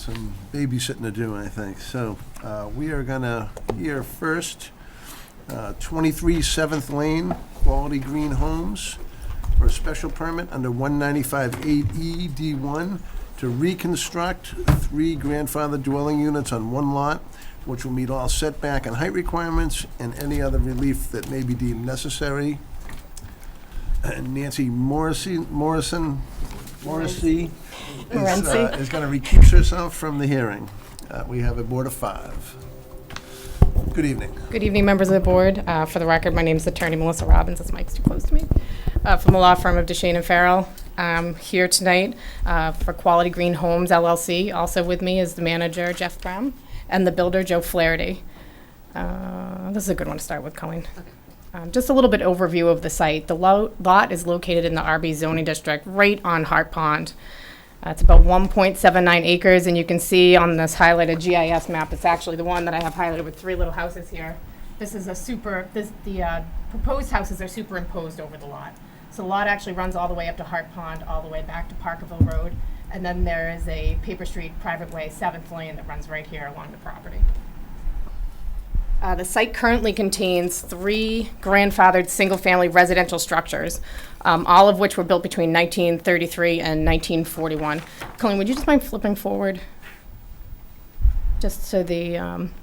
some babysitting to do, I think. So we are going to hear first 23 7th Lane, Quality Green Homes, for a special permit under 195-8E D1 to reconstruct 3 grandfather dwelling units on one lot, which will meet all setback and height requirements and any other relief that may be deemed necessary. And Nancy Morrissey is going to recuse herself from the hearing. We have a board of 5. Good evening. Good evening, members of the board. For the record, my name is Attorney Melissa Robbins. This mic's too close to me. From the law firm of DeShane and Farrell. I'm here tonight for Quality Green Homes, LLC. Also with me is the manager, Jeff Brown, and the builder, Joe Flaherty. This is a good one to start with, Colleen. Okay. Just a little bit overview of the site. The lot is located in the RB zoning district right on Hart Pond. It's about 1.79 acres, and you can see on this highlighted GIS map, it's actually the one that I have highlighted with 3 little houses here. This is the proposed houses are superimposed over the lot. So the lot actually runs all the way up to Hart Pond, all the way back to Parkerville Road, and then there is a paper street private way, 7th Lane, that runs right here along the property. The site currently contains 3 grandfathered single-family residential structures, all of which were built between 1933 and 1941. Colleen, would you just mind flipping forward? Just so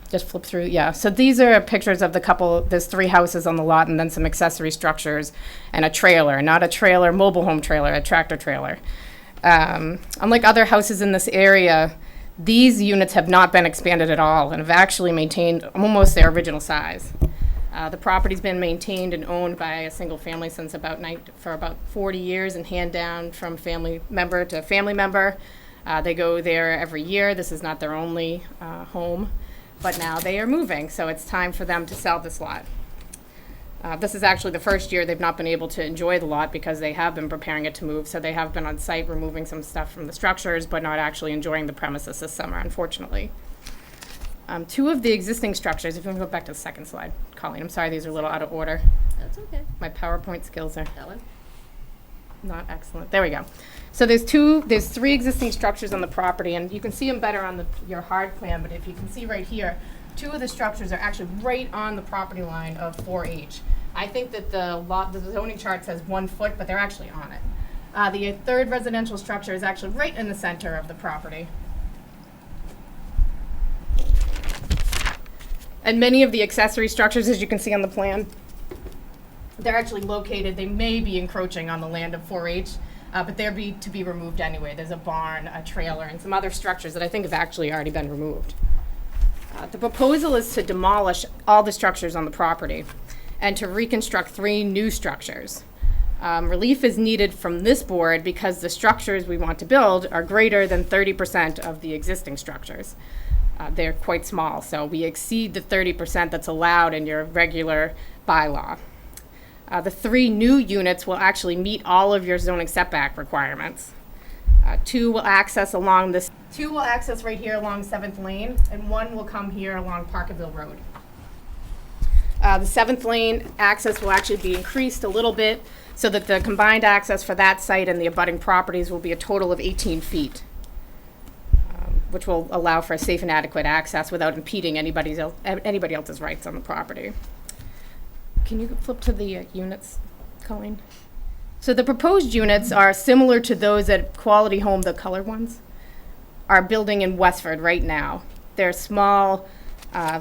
just flip through, yeah. So these are pictures of there's 3 houses on the lot and then some accessory structures and a trailer, not a trailer, mobile home trailer, a tractor trailer. Unlike other houses in this area, these units have not been expanded at all and have actually maintained almost their original size. The property's been maintained and owned by a single family since for about 40 years and hand down from family member to family member. They go there every year. This is not their only home, but now they are moving, so it's time for them to sell this lot. This is actually the first year they've not been able to enjoy the lot because they have been preparing it to move, so they have been on site removing some stuff from the structures, but not actually enjoying the premises this summer, unfortunately. 2 of the existing structures, if you want to go back to the second slide, Colleen, I'm sorry, these are a little out of order. That's okay. My PowerPoint skills are That one? not excellent. There we go. So there's 3 existing structures on the property, and you can see them better on your hard plan, but if you can see right here, 2 of the structures are actually right on the property line of 4H. I think that the zoning chart says 1 foot, but they're actually on it. The 3rd residential structure is actually right in the center of the property. And many of the accessory structures, as you can see on the plan, they're actually located, they may be encroaching on the land of 4H, but they're to be removed anyway. There's a barn, a trailer, and some other structures that I think have actually already been removed. The proposal is to demolish all the structures on the property and to reconstruct 3 new structures. Relief is needed from this board because the structures we want to build are greater than 30% of the existing structures. They're quite small, so we exceed the 30% that's allowed in your regular bylaw. The 3 new units will actually meet all of your zoning setback requirements. 2 will access right here along 7th Lane, and 1 will come here along Parkerville Road. The 7th Lane access will actually be increased a little bit so that the combined access for that site and the abutting properties will be a total of 18 feet, which will allow for a safe and adequate access without impeding anybody else's rights on the property. Can you flip to the units, Colleen? So the proposed units are similar to those at Quality Home, the colored ones, are building in Westford right now. They're small,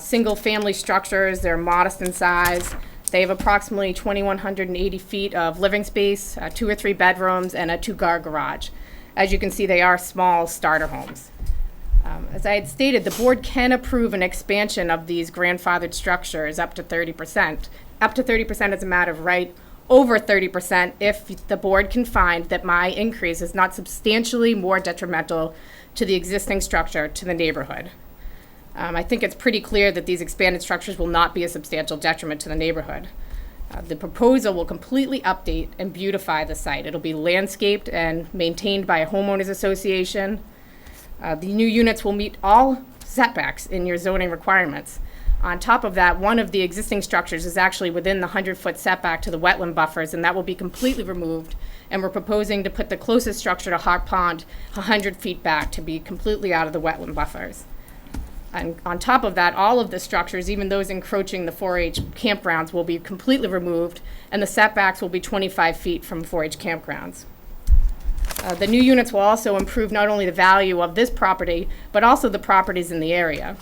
single-family structures. They're modest in size. They have approximately 2,180 feet of living space, 2 or 3 bedrooms, and a 2-car garage. As you can see, they are small starter homes. As I had stated, the board can approve an expansion of these grandfathered structures up to 30%. Up to 30% is a matter of right. Over 30% if the board can find that my increase is not substantially more detrimental to the existing structure to the neighborhood. I think it's pretty clear that these expanded structures will not be a substantial detriment to the neighborhood. The proposal will completely update and beautify the site. It'll be landscaped and maintained by a homeowners association. The new units will meet all setbacks in your zoning requirements. On top of that, one of the existing structures is actually within the 100-foot setback to the wetland buffers, and that will be completely removed. And we're proposing to put the closest structure to Hart Pond 100 feet back to be completely out of the wetland buffers. And on top of that, all of the structures, even those encroaching the 4-H campgrounds, will be completely removed, and the setbacks will be 25 feet from 4-H campgrounds. The new units will also improve not only the value of this property, but also the properties in the area.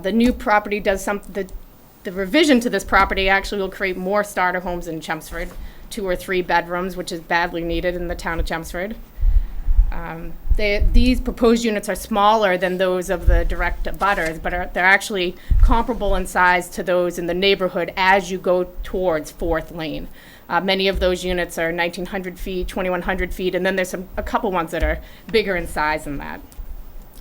The new property does the revision to this property actually will create more starter homes in Chelmsford, 2 or 3 bedrooms, which is badly needed in the town of Chelmsford. These proposed units are smaller than those of the direct abutters, but they're actually comparable in size to those in the neighborhood as you go towards 4th Lane. Many of those units are 1,900 feet, 2,100 feet, and then there's a couple ones that are bigger in size than that,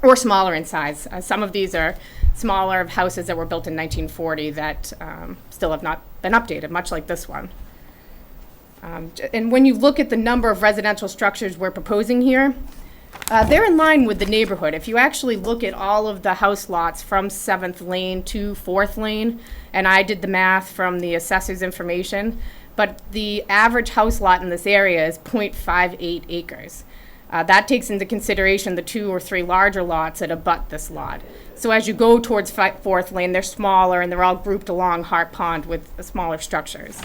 or smaller in size. Some of these are smaller houses that were built in 1940 that still have not been updated, much like this one. And when you look at the number of residential structures we're proposing here, they're in line with the neighborhood. If you actually look at all of the house lots from 7th Lane to 4th Lane, and I did the math from the assessor's information, but the average house lot in this area is 0.58 acres. That takes into consideration the 2 or 3 larger lots that abut this lot. So as you go towards 4th Lane, they're smaller and they're all grouped along Hart Pond with smaller structures.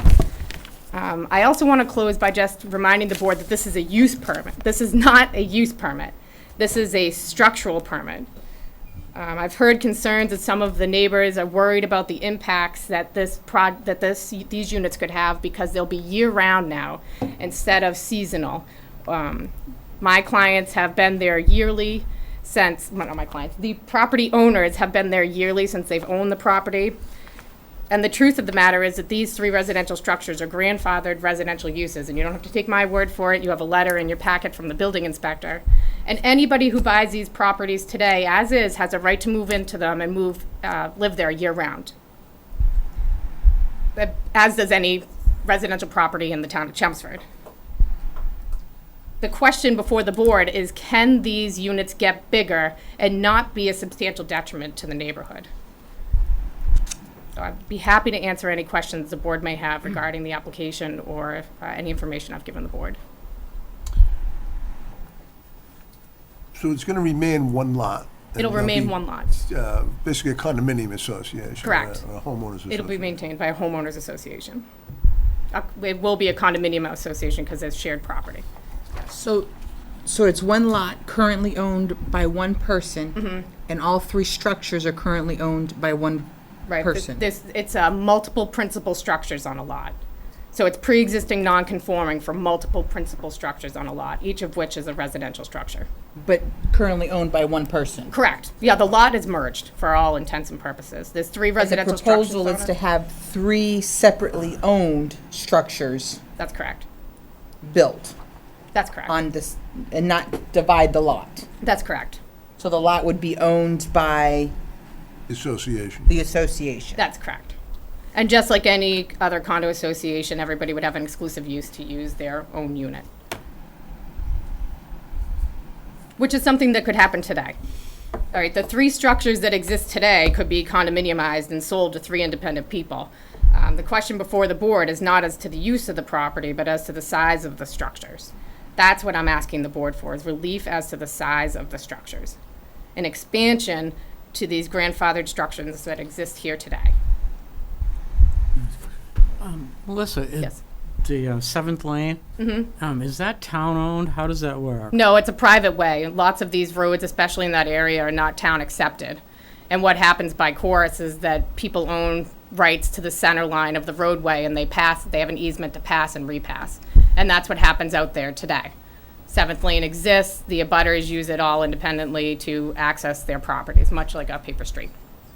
I also want to close by just reminding the board that this is a use permit. This is not a use permit. This is a structural permit. I've heard concerns that some of the neighbors are worried about the impacts that these units could have because they'll be year-round now instead of seasonal. My clients have been there yearly since, well, not my clients, the property owners have been there yearly since they've owned the property. And the truth of the matter is that these 3 residential structures are grandfathered residential uses, and you don't have to take my word for it. You have a letter in your packet from the building inspector. And anybody who buys these properties today, as is, has a right to move into them and live there year-round, as does any residential property in the town of Chelmsford. The question before the board is, can these units get bigger and not be a substantial detriment to the neighborhood? So I'd be happy to answer any questions the board may have regarding the application or any information I've given the board. So it's going to remain one lot? It'll remain one lot. Basically a condominium association? Correct. A homeowners association? It'll be maintained by a homeowners association. It will be a condominium association because it's shared property. So it's one lot currently owned by one person, and all 3 structures are currently owned by one Right. person. It's multiple principal structures on a lot. So it's pre-existing non-conforming for multiple principal structures on a lot, each of which is a residential structure. But currently owned by one person. Correct. Yeah, the lot is merged for all intents and purposes. There's 3 And the residential structures proposal on is it. to have 3 separately owned structures That's correct. built That's correct. on this, and not divide the lot. That's correct. So the lot would be owned by Association. the association. That's correct. And just like any other condo association, everybody would have an exclusive use to use their own unit, which is something that could happen today. All right, the 3 structures that exist today could be condominiumized and sold to 3 independent people. The question before the board is not as to the use of the property, but as to the size of the structures. That's what I'm asking the board for, is relief as to the size of the structures. An expansion to these grandfathered structures that exist here today. Melissa, Yes. the 7th Lane, is that town-owned? How does that work? No, it's a private way. Lots of these roads, especially in that area, are not town accepted. And what happens by course is that people own rights to the center line of the roadway, and they have an easement to pass and repass. And that's what happens out there today. 7th Lane exists, the abutters use it all independently to access their properties, much like a paper street.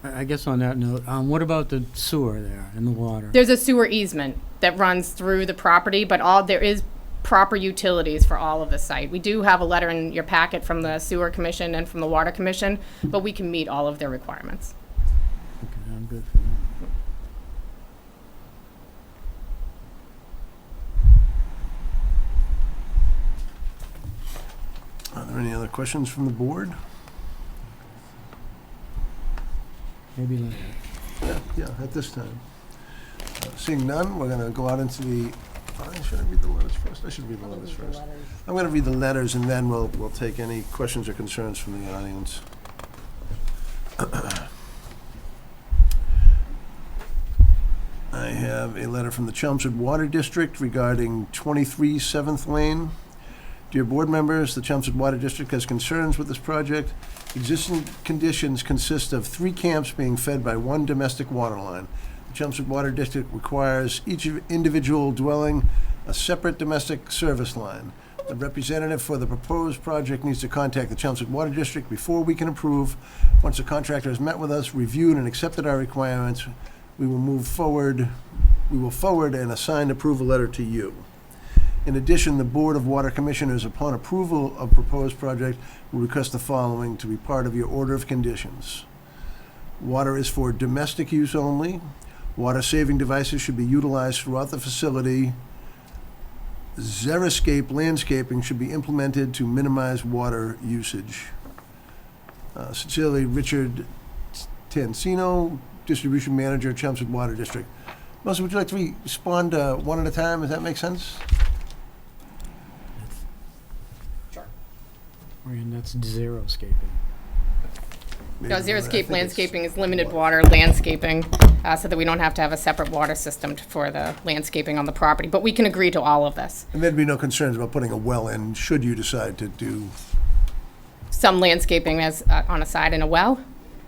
I guess on that note, what about the sewer there and the water? There's a sewer easement that runs through the property, but there is proper utilities for all of the site. We do have a letter in your packet from the Sewer Commission and from the Water Commission, but we can meet all of their requirements. Okay, I'm good for that. Are there any other questions from the board? Maybe later. Yeah, at this time. Seeing none, we're gonna go out into the, should I read the letters first? I should read the letters first. I'm gonna read the letters and then we'll take any questions or concerns from the audience. I have a letter from the Chelmsford Water District regarding 23 7th Lane. Dear board members, the Chelmsford Water District has concerns with this project. Existing conditions consist of 3 camps being fed by 1 domestic water line. The Chelmsford Water District requires each individual dwelling a separate domestic service line. The representative for the proposed project needs to contact the Chelmsford Water District before we can approve. Once the contractor has met with us, reviewed and accepted our requirements, we will forward and assign approval letter to you. In addition, the Board of Water Commissioners, upon approval of proposed project, will request the following to be part of your order of conditions. Water is for domestic use only. Water-saving devices should be utilized throughout the facility. Xeriscape landscaping should be implemented to minimize water usage. Sincerely, Richard Tansino, Distribution Manager, Chelmsford Water District. Melissa, would you like to respond one at a time? Does that make sense? Sure. And that's xeriscaping. No, I think xeriscape it's- landscaping is limited water landscaping, so that we don't have to have a separate water system for the landscaping on the property. But we can agree to all of this. And there'd be no concerns about putting a well in, should you decide to do, Some landscaping as on a side and a well.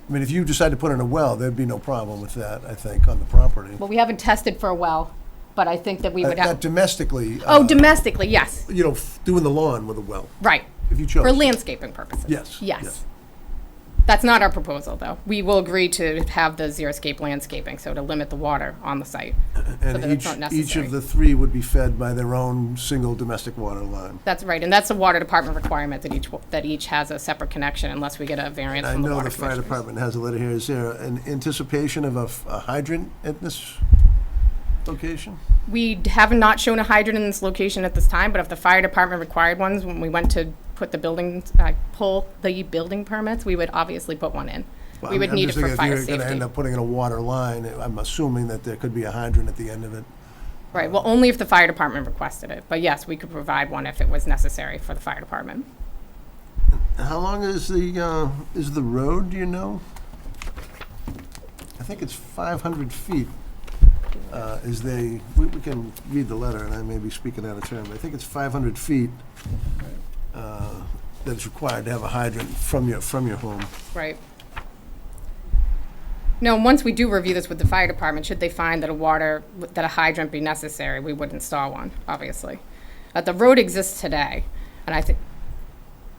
I mean, if you decide to put in a well, there'd be no problem with that, I think, on the property. Well, we haven't tested for a well, but I think that we would Not have. domestically. Oh, domestically, yes, You know, doing the lawn with a well, right, if you chose. for landscaping purposes. Yes, yes. Yes. That's not our proposal, though. We will agree to have the xeriscape landscaping, so to limit the water on the site. And that it's not each necessary. of the 3 would be fed by their own single domestic water line. That's right, and that's a water department requirement that each has a separate connection unless we get a variance I from the know water the fire commissioners. department has a letter here. Is there an anticipation of a hydrant at this location? We have not shown a hydrant in this location at this time, but if the fire department required ones, when we went to put the pull the building permits, we would obviously put one in. Well, We would I'm need it just for thinking fire if you're gonna end safety. up putting in a water line, I'm assuming that there could be a hydrant at the end of it. Right, well, only if the fire department requested it, but yes, we could provide one if it was necessary for the fire department. How long is the road, do you know? I think it's 500 feet. We can read the letter, and I may be speaking out of turn, but I think it's 500 feet that's required to have a hydrant from your home. Right. No, once we do review this with the fire department, should they find that a hydrant be necessary, we would install one, obviously. The road exists today, and I think,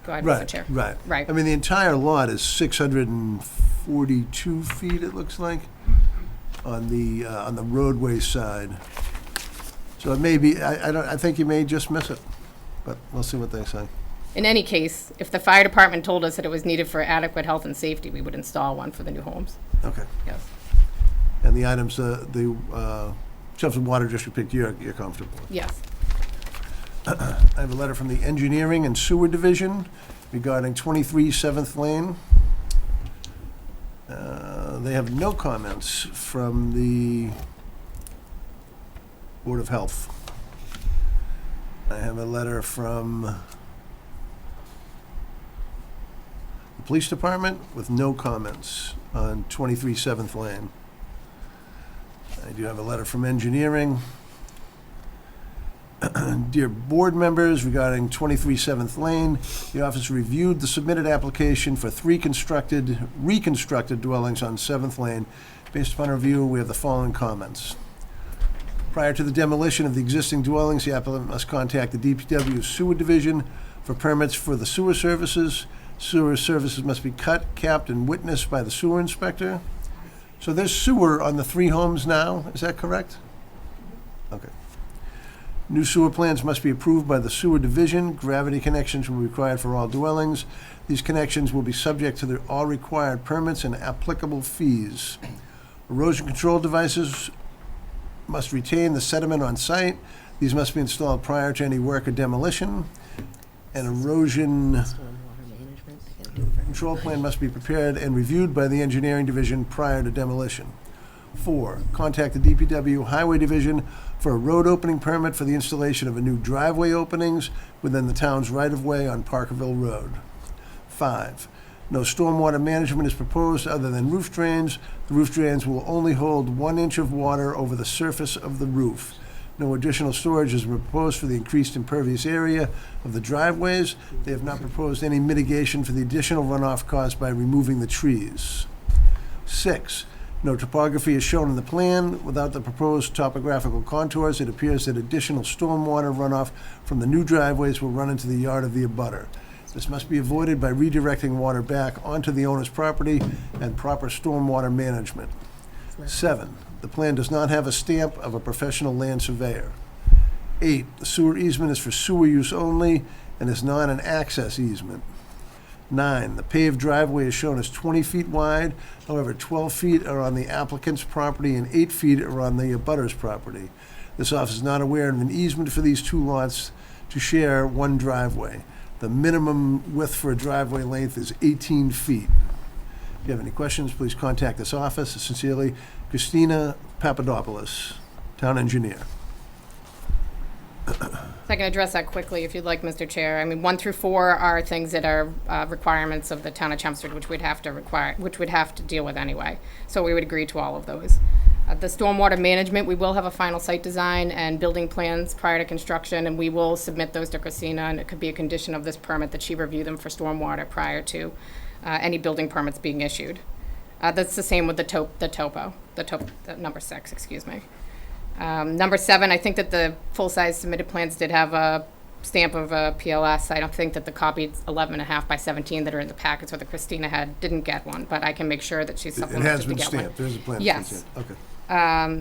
go ahead, Mr. Chair. Right. Right. I mean, the entire lot is 642 feet, it looks like, on the roadway side. So it may be, I think you may just miss it, but we'll see what they say. In any case, if the fire department told us that it was needed for adequate health and safety, we would install one for the new homes. Okay. Yes. And the items, the Chelmsford Water District picked, you're comfortable with. Yes. I have a letter from the Engineering and Sewer Division regarding 23 7th Lane. They have no comments from the Board of Health. I have a letter from the Police Department with no comments on 23 7th Lane. I do have a letter from Engineering. Dear board members, regarding 23 7th Lane, the office reviewed the submitted application for 3 reconstructed dwellings on 7th Lane. Based upon review, we have the following comments. Prior to the demolition of the existing dwellings, the applicant must contact the DPW Sewer Division for permits for the sewer services. Sewer services must be cut, capped, and witnessed by the sewer inspector. So there's sewer on the 3 homes now, is that correct? Okay. New sewer plans must be approved by the sewer division. Gravity connections will be required for all dwellings. These connections will be subject to all required permits and applicable fees. Erosion control devices must retain the sediment on site. These must be installed prior to any work or demolition. And erosion control plan must be prepared and reviewed by the engineering division prior to demolition. 4, contact the DPW Highway Division for a road opening permit for the installation of a new driveway openings within the town's right-of-way on Parkerville Road. 5, no stormwater management is proposed other than roof drains. The roof drains will only hold 1 inch of water over the surface of the roof. No additional storage is proposed for the increased impervious area of the driveways. They have not proposed any mitigation for the additional runoff caused by removing the trees. 6, no topography is shown in the plan. Without the proposed topographical contours, it appears that additional stormwater runoff from the new driveways will run into the yard of the abutter. This must be avoided by redirecting water back onto the owner's property and proper stormwater management. 7, the plan does not have a stamp of a professional land surveyor. 8, the sewer easement is for sewer use only and is not an access easement. 9, the paved driveway is shown as 20 feet wide. However, 12 feet are on the applicant's property and 8 feet are on the abutter's property. This office is not aware of an easement for these 2 lots to share 1 driveway. The minimum width for a driveway length is 18 feet. If you have any questions, please contact this office. Sincerely, Christina Papadopoulos, Town Engineer. So I can address that quickly if you'd like, Mr. Chair. I mean, 1 through 4 are things that are requirements of the town of Chelmsford, which we'd have to deal with anyway. So we would agree to all of those. The stormwater management, we will have a final site design and building plans prior to construction, and we will submit those to Christina, and it could be a condition of this permit that she review them for stormwater prior to any building permits being issued. That's the same with the number 6, excuse me. Number 7, I think that the full-size submitted plans did have a stamp of a PLS. I don't think that the copied 11.5 by 17 that are in the packets or that Christina had didn't get one, but I can make sure that she's It supplemented has to been get one. stamped. There's a plan. Yes. Okay.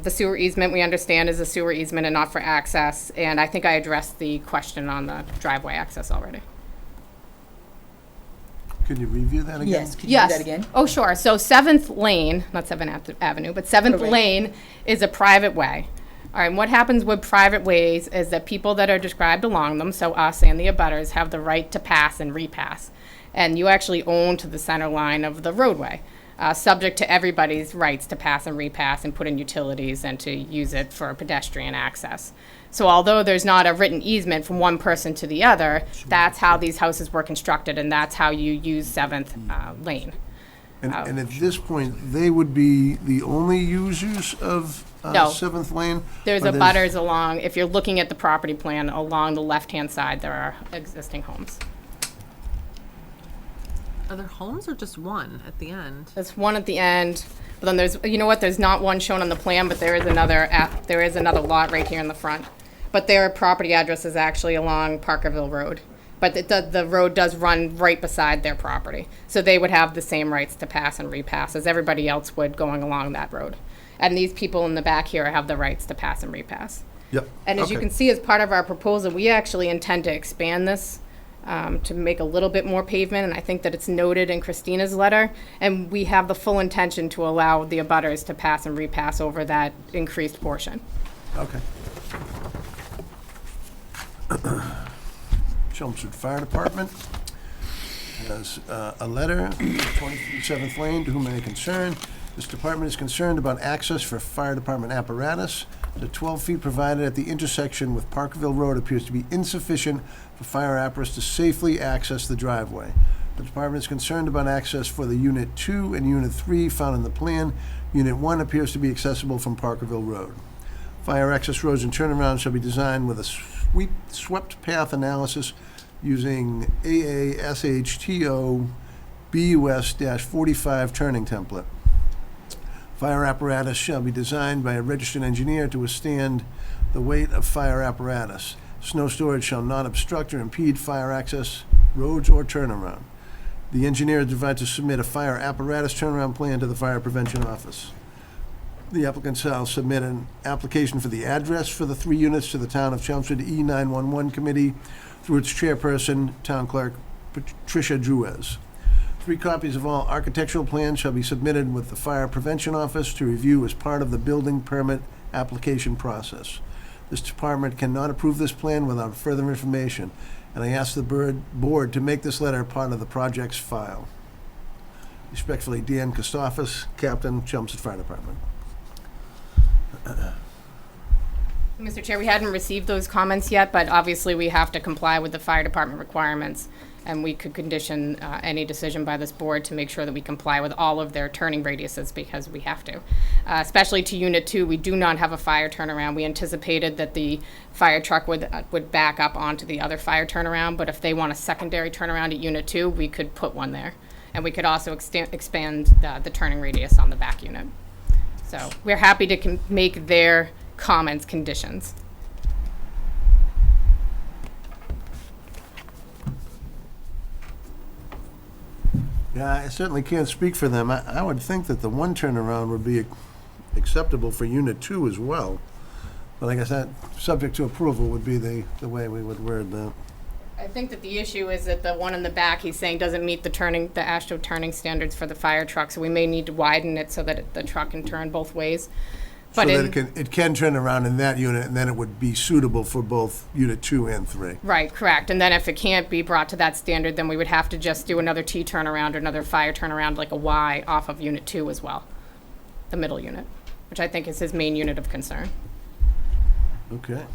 The sewer easement, we understand, is a sewer easement and not for access, and I think I addressed the question on the driveway access already. Can you review that again? Yes, could you do that again? Oh, sure. So 7th Lane, not 7th Avenue, but 7th Correct. Lane is a private way. All right, and what happens with private ways is that people that are described along them, so us and the abutters, have the right to pass and repass. And you actually own to the center line of the roadway, subject to everybody's rights to pass and repass and put in utilities and to use it for pedestrian access. So although there's not a written easement from one person to the other, that's how these houses were constructed, and that's how you use 7th Lane. And at this point, they would be the only users of No. 7th Lane? There's Or abutters along, if you're looking at the property plan, along the left-hand side, there are existing homes. Are there homes or just one at the end? There's one at the end, but then there's, you know what, there's not one shown on the plan, but there is another lot right here in the front. But their property address is actually along Parkerville Road. But the road does run right beside their property. So they would have the same rights to pass and repass as everybody else would going along that road. And these people in the back here have the rights to pass and repass. Yep. And as you Okay. can see, as part of our proposal, we actually intend to expand this to make a little bit more pavement, and I think that it's noted in Christina's letter, and we have the full intention to allow the abutters to pass and repass over that increased portion. Okay. Chelmsford Fire Department has a letter, 27th Lane, to whom it may concern. This department is concerned about access for fire department apparatus. The 12 feet provided at the intersection with Parkerville Road appears to be insufficient for fire apparatus to safely access the driveway. The department is concerned about access for the Unit 2 and Unit 3 found in the plan. Unit 1 appears to be accessible from Parkerville Road. Fire access roads and turnarounds shall be designed with a swept path analysis using AASHTO BUS-45 turning template. Fire apparatus shall be designed by a registered engineer to withstand the weight of fire apparatus. Snow storage shall not obstruct or impede fire access, roads, or turnaround. The engineer is advised to submit a fire apparatus turnaround plan to the Fire Prevention Office. The applicant shall submit an application for the address for the 3 units to the Town of Chelmsford E911 Committee through its chairperson, Town Clerk Patricia Druez. 3 copies of all architectural plans shall be submitted with the Fire Prevention Office to review as part of the building permit application process. This department cannot approve this plan without further information, and I ask the board to make this letter part of the project's file. Respectfully, Dan Kostafis, Captain, Chelmsford Fire Department. Mr. Chair, we hadn't received those comments yet, but obviously we have to comply with the fire department requirements, and we could condition any decision by this board to make sure that we comply with all of their turning radiuses, because we have to. Especially to Unit 2, we do not have a fire turnaround. We anticipated that the fire truck would back up onto the other fire turnaround, but if they want a secondary turnaround at Unit 2, we could put one there. And we could also expand the turning radius on the back unit. So we're happy to make their comments conditions. Yeah, I certainly can't speak for them. I would think that the one turnaround would be acceptable for Unit 2 as well. But like I said, subject to approval would be the way we would word that. I think that the issue is that the one in the back, he's saying, doesn't meet the ASHTO turning standards for the fire truck, so we may need to widen it so that the truck can turn both ways. So But that it can turn around in that unit, and then it would be suitable for both Unit 2 and 3. Right, correct. And then if it can't be brought to that standard, then we would have to just do another T turnaround or another fire turnaround, like a Y, off of Unit 2 as well, the middle unit, which I think is his main unit of concern. Okay.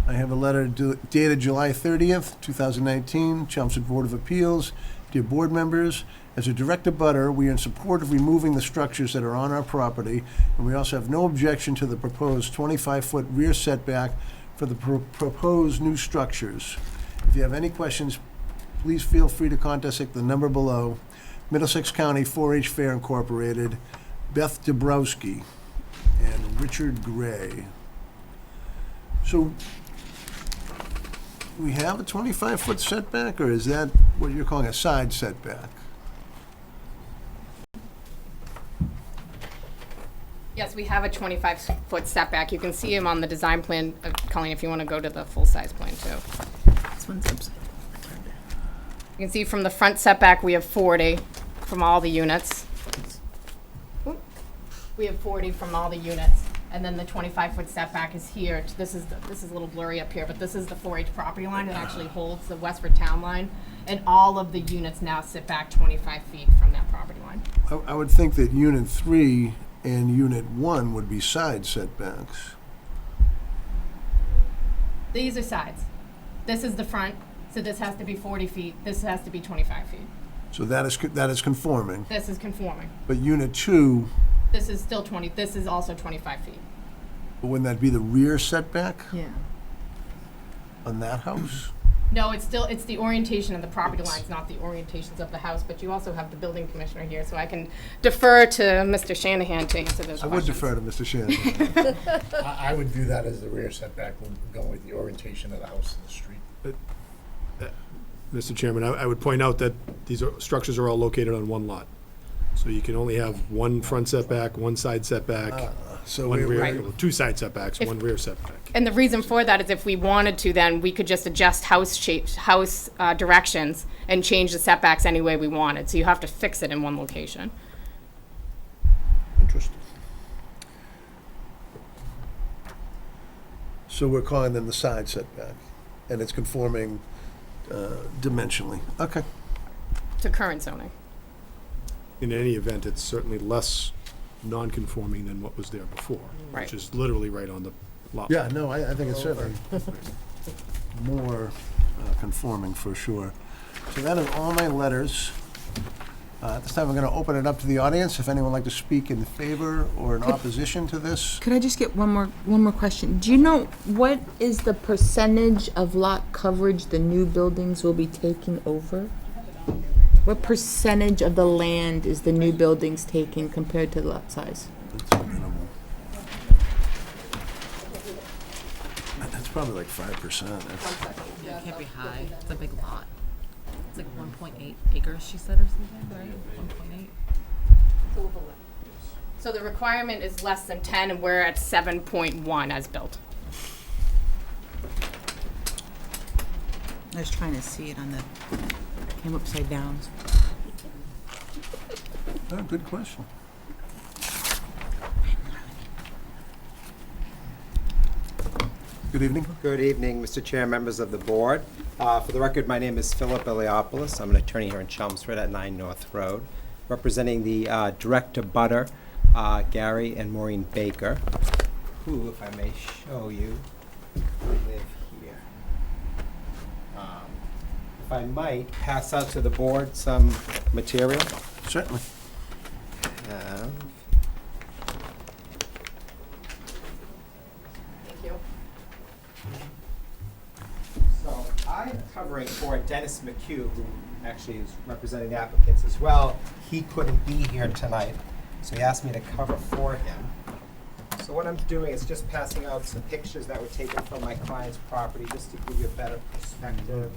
I have a letter dated July 30th, 2019, Chelmsford Board of Appeals. Dear board members, as a direct abutter, we are in support of removing the structures that are on our property, and we also have no objection to the proposed 25-foot rear setback for the proposed new structures. If you have any questions, please feel free to contact the number below. Middlesex County 4-H Fair Incorporated, Beth Dabrowski, and Richard Gray. So, we have a 25-foot setback, or is that what you're calling a side setback? Yes, we have a 25-foot setback. You can see him on the design plan. Colleen, if you want to go to the full-size plan, too. This one's upside. You can see from the front setback, we have 40 from all the units. Oop. We have 40 from all the units. And then the 25-foot setback is here. This is a little blurry up here, but this is the 4-H property line. It actually holds the Westford town line. And all of the units now sit back 25 feet from that property line. I would think that Unit 3 and Unit 1 would be side setbacks. These are sides. This is the front, so this has to be 40 feet. This has to be 25 feet. So that is conforming. This is conforming. But Unit 2, This is still 20, this is also 25 feet. wouldn't that be the rear setback Yeah. on that house? No, it's the orientation of the property lines, not the orientations of the house, but you also have the building commissioner here, so I can defer to Mr. Shanahan to answer those questions. I would defer to Mr. Shanahan. I would view that as the rear setback, going with the orientation of the house and the street. Mr. Chairman, I would point out that these structures are all located on one lot. So you can only have one front setback, one side setback, So one we're, rear, two side setbacks, one rear setback. And the reason for that is if we wanted to, then we could just adjust house directions and change the setbacks any way we wanted. So you have to fix it in one location. interesting. So we're calling them the side setback, and it's conforming dimensionally. Okay. To current zoning. In any event, it's certainly less non-conforming than what was there before, Right. which is literally right on the lot. Yeah, no, I think it's certainly more conforming for sure. So that is all my letters. At this time, I'm going to open it up to the audience. If anyone would like to speak in favor or in opposition to this. Could I just get one more question? Do you know what is the percentage of lot coverage the new buildings will be taking over? What percentage of the land is the new buildings taking compared to the lot size? That's minimal. That's probably like 5%. Yeah, it can't be high. It's a big lot. It's like 1.8 acres, she said, or something, right? 1.8. So the requirement is less than 10, and we're at 7.1 as built. I was trying to see it on the, came upside down. Oh, good question. Good evening, Mr. Chair, members of the board. For the record, my name is Philip Eliopoulos. I'm an attorney here in Chelmsford at 9 North Road, representing the direct abutter, Gary and Maureen Baker, who, if I may show you, live here. If I might pass out to the board some material. Certainly. Um, Thank you. So I'm covering for Dennis McHugh, who actually is representing the applicants as well. He couldn't be here tonight, so he asked me to cover for him. So what I'm doing is just passing out some pictures that were taken from my client's property, just to give you a better perspective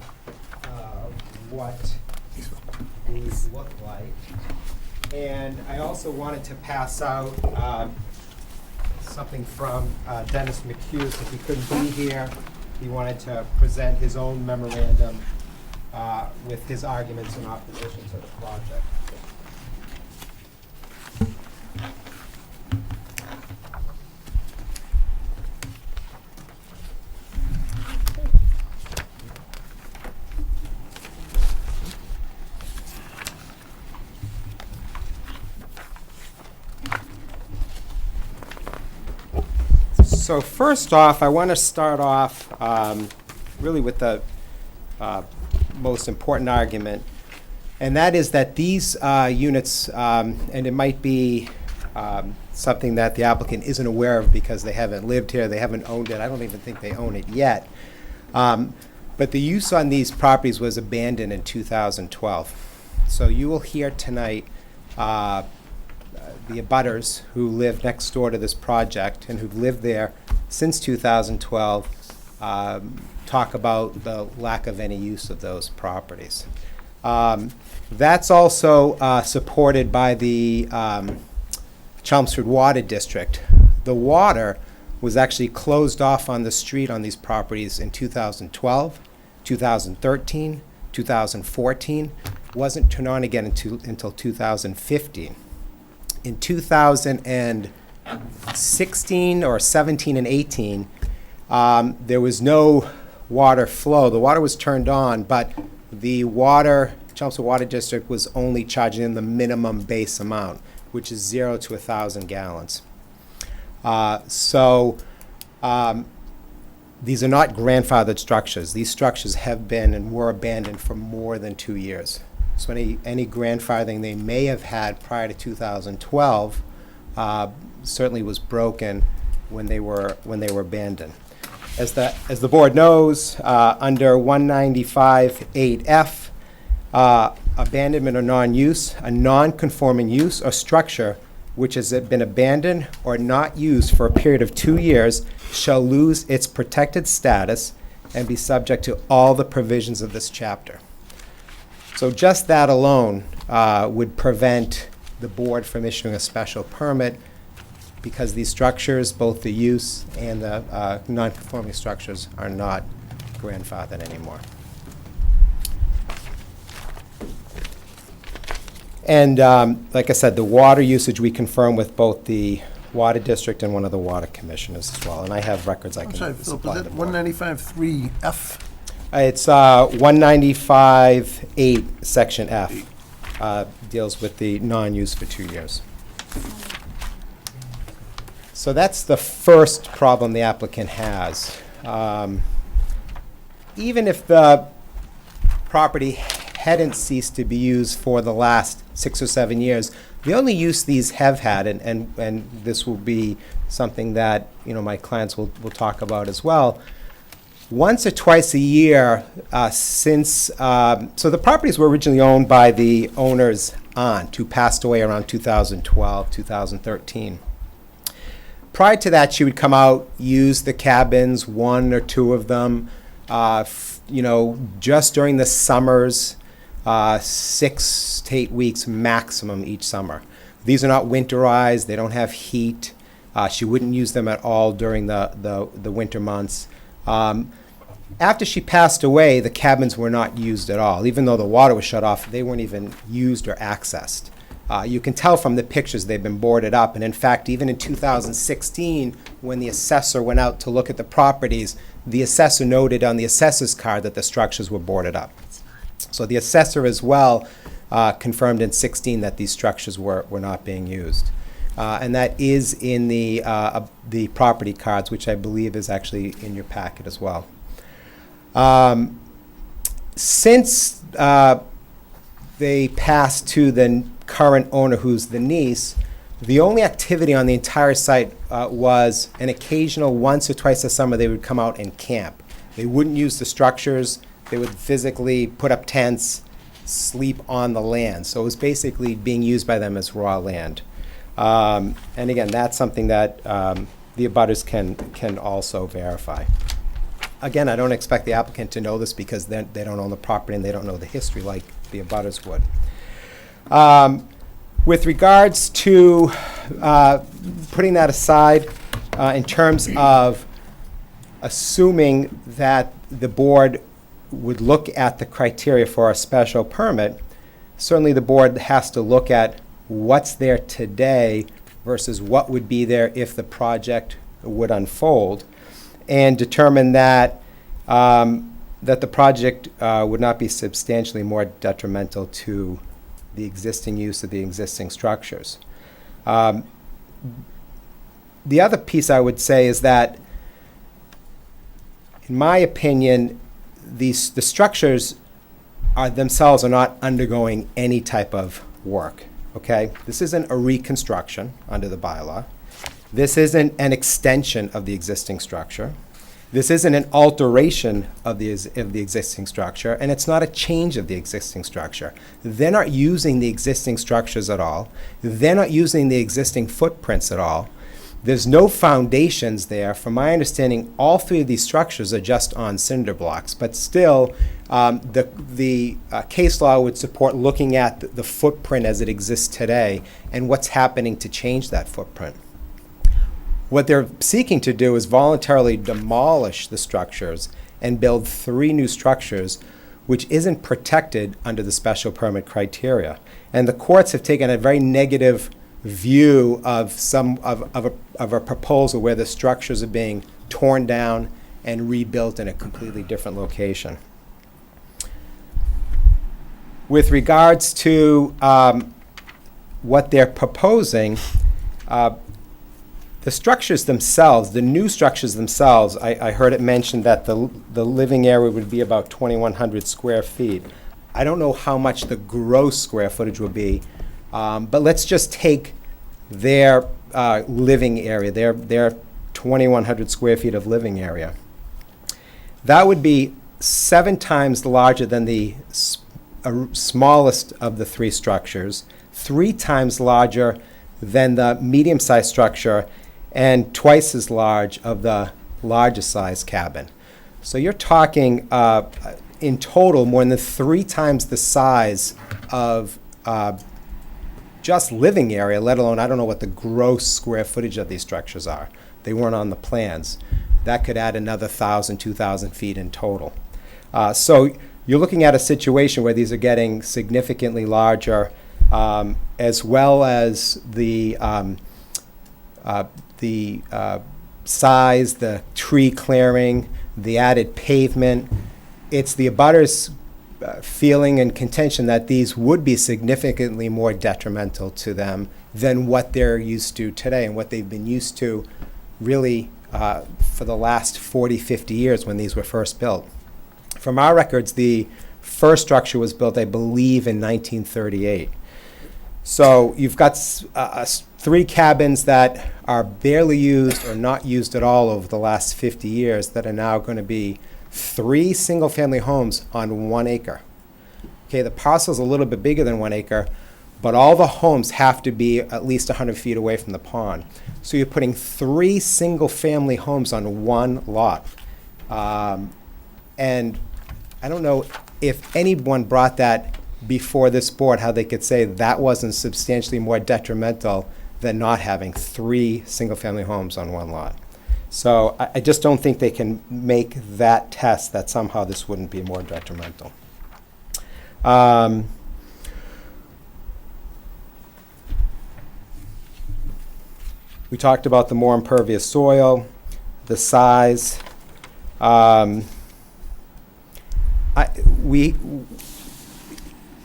of what these look like. And I also wanted to pass out something from Dennis McHugh, since he couldn't be here. He wanted to present his own memorandum with his arguments in opposition to the project. So first off, I want to start off really with the most important argument, and that is that these units, and it might be something that the applicant isn't aware of because they haven't lived here, they haven't owned it, I don't even think they own it yet, but the use on these properties was abandoned in 2012. So you will hear tonight the abutters who live next door to this project and who've lived there since 2012 talk about the lack of any use of those properties. That's also supported by the Chelmsford Water District. The water was actually closed off on the street on these properties in 2012, 2013, 2014. Wasn't turned on again until 2015. In 2016 or 17 and 18, there was no water flow. The water was turned on, but the Chelmsford Water District was only charging them the minimum base amount, which is 0 to 1,000 gallons. These are not grandfathered structures. These structures have been and were abandoned for more than 2 years. So any grandfathering they may have had prior to 2012 certainly was broken when they were abandoned. As the board knows, under 195(8)(f), abandonment or non-use, a non-conforming use or structure which has been abandoned or not used for a period of 2 years shall lose its protected status and be subject to all the provisions of this chapter. So just that alone would prevent the board from issuing a special permit because these structures, both the use and the non-conforming structures, are not grandfathered anymore. And like I said, the water usage we confirm with both the Water District and one of the water commissioners as well. And I have records I I'm can sorry, Philip, supply is the that board. 195.3F? It's 195(8), Section F, deals with the non-use for 2 years. So that's the first problem the applicant has. Even if the property hadn't ceased to be used for the last 6 or 7 years, the only use these have had, and this will be something that my clients will talk about as well, once or twice a year since, so the properties were originally owned by the owner's aunt who passed away around 2012, 2013. Prior to that, she would come out, use the cabins, 1 or 2 of them, just during the summers, 6 to 8 weeks maximum each summer. These are not winterized, they don't have heat. She wouldn't use them at all during the winter months. After she passed away, the cabins were not used at all. Even though the water was shut off, they weren't even used or accessed. You can tell from the pictures they've been boarded up. And in fact, even in 2016, when the assessor went out to look at the properties, the assessor noted on the assessor's card that the structures were boarded up. So the assessor as well confirmed in 16 that these structures were not being used. And that is in the property cards, which I believe is actually in your packet as well. Since they passed to the current owner, who's the niece, the only activity on the entire site was an occasional once or twice a summer they would come out and camp. They wouldn't use the structures. They would physically put up tents, sleep on the land. So it was basically being used by them as raw land. And again, that's something that the abutters can also verify. Again, I don't expect the applicant to know this because they don't own the property and they don't know the history like the abutters would. With regards to putting that aside, in terms of assuming that the board would look at the criteria for a special permit, certainly the board has to look at what's there today versus what would be there if the project would unfold, and determine that that the project would not be substantially more detrimental to the existing use of the existing structures. The other piece I would say is that, in my opinion, the structures themselves are not undergoing any type of work. Okay, this isn't a reconstruction under the bylaw. This isn't an extension of the existing structure. This isn't an alteration of the existing structure, and it's not a change of the existing structure. They're not using the existing structures at all. They're not using the existing footprints at all. There's no foundations there. From my understanding, all three of these structures are just on cinder blocks, but still, the case law would support looking at the footprint as it exists today and what's happening to change that footprint. What they're seeking to do is voluntarily demolish the structures and build 3 new structures, which isn't protected under the special permit criteria. And the courts have taken a very negative view of a proposal where the structures are being torn down and rebuilt in a completely different location. With regards to what they're proposing, the structures themselves, the new structures themselves, I heard it mentioned that the living area would be about 2,100 square feet. I don't know how much the gross square footage will be, but let's just take their living area, their 2,100 square feet of living area. That would be 7 times larger than the smallest of the 3 structures, 3 times larger than the medium-sized structure, and twice as large of the largest size cabin. So you're talking in total more than 3 times the size of just living area, let alone, I don't know what the gross square footage of these structures are. They weren't on the plans. That could add another 1,000, 2,000 feet in total. So you're looking at a situation where these are getting significantly larger, as well as the size, the tree clearing, the added pavement. It's the abutters' feeling and contention that these would be significantly more detrimental to them than what they're used to today and what they've been used to really for the last 40, 50 years when these were first built. From our records, the first structure was built, I believe, in 1938. So you've got 3 cabins that are barely used or not used at all over the last 50 years that are now going to be 3 single-family homes on 1 acre. Okay, the parcel's a little bit bigger than 1 acre, but all the homes have to be at least 100 feet away from the pond. So you're putting 3 single-family homes on 1 lot. And I don't know if anyone brought that before this board, how they could say that wasn't substantially more detrimental than not having 3 single-family homes on 1 lot. So I just don't think they can make that test that somehow this wouldn't be more detrimental. We talked about the more impervious soil, the size. Um,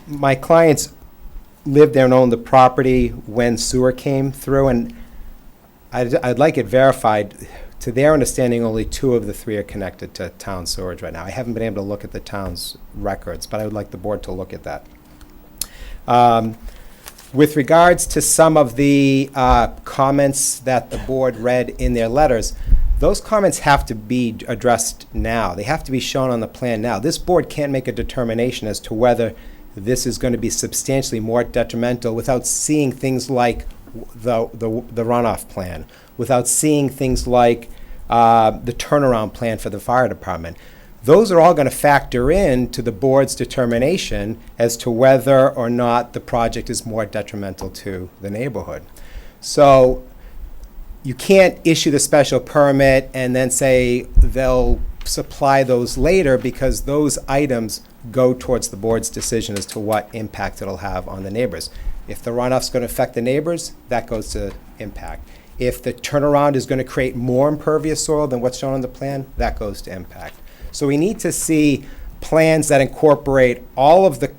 my clients lived there and owned the property when sewer came through, and I'd like it verified. To their understanding, only 2 of the 3 are connected to town sewage right now. I haven't been able to look at the town's records, but I would like the board to look at that. With regards to some of the comments that the board read in their letters, those comments have to be addressed now. They have to be shown on the plan now. This board can't make a determination as to whether this is going to be substantially more detrimental without seeing things like the runoff plan, without seeing things like the turnaround plan for the fire department. Those are all going to factor in to the board's determination as to whether or not the project is more detrimental to the neighborhood. So you can't issue the special permit and then say they'll supply those later, because those items go towards the board's decision as to what impact it'll have on the neighbors. If the runoff's going to affect the neighbors, that goes to impact. If the turnaround is going to create more impervious soil than what's shown on the plan, that goes to impact. So we need to see plans that incorporate all of the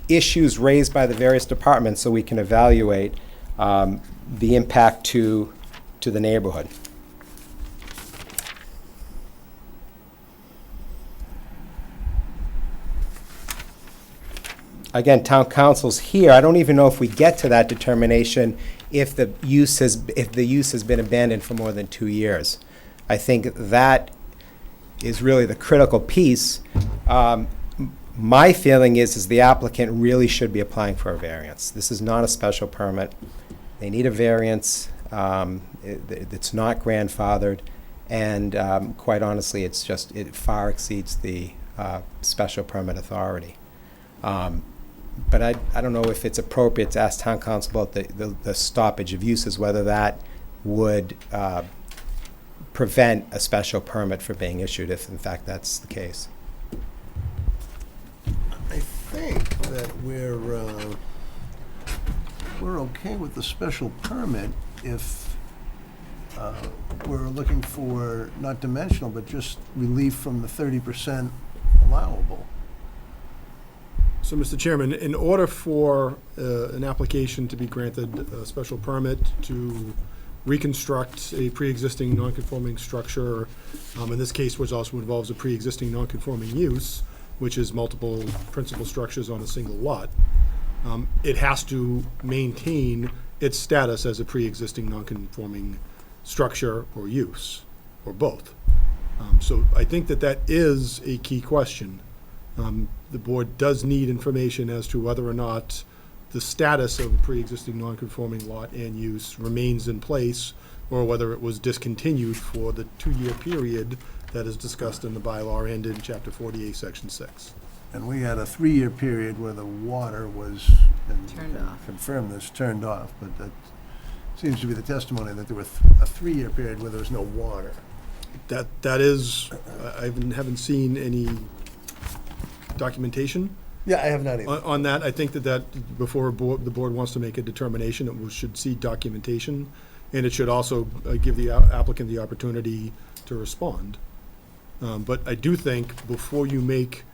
issues raised by the various departments so we can evaluate the impact to the neighborhood. Again, town council's here. I don't even know if we get to that determination if the use has been abandoned for more than 2 years. I think that is really the critical piece. My feeling is the applicant really should be applying for a variance. This is not a special permit. They need a variance. It's not grandfathered, and quite honestly, it far exceeds the special permit authority. But I don't know if it's appropriate to ask town council about the stoppage of uses, whether that would prevent a special permit from being issued, if in fact that's the case. I think that we're okay with the special permit if we're looking for not dimensional, but just relief from the 30% allowable. So, Mr. Chairman, in order for an application to be granted a special permit to reconstruct a pre-existing non-conforming structure, in this case, which also involves a pre-existing non-conforming use, which is multiple principal structures on a single lot, it has to maintain its status as a pre-existing non-conforming structure or use, or both. So I think that is a key question. The board does need information as to whether or not the status of a pre-existing non-conforming lot and use remains in place, or whether it was discontinued for the 2-year period that is discussed in the bylaw and in Chapter 48, Section 6. And we had a 3-year period where the water was, Turned off. confirmed this, turned off, but that seems to be the testimony that there was a 3-year period where there was no water. That is, I haven't seen any documentation Yeah, I have not either. on that. I think that before the board wants to make a determination, it should see documentation, and it should also give the applicant the opportunity to respond. But I do think before you make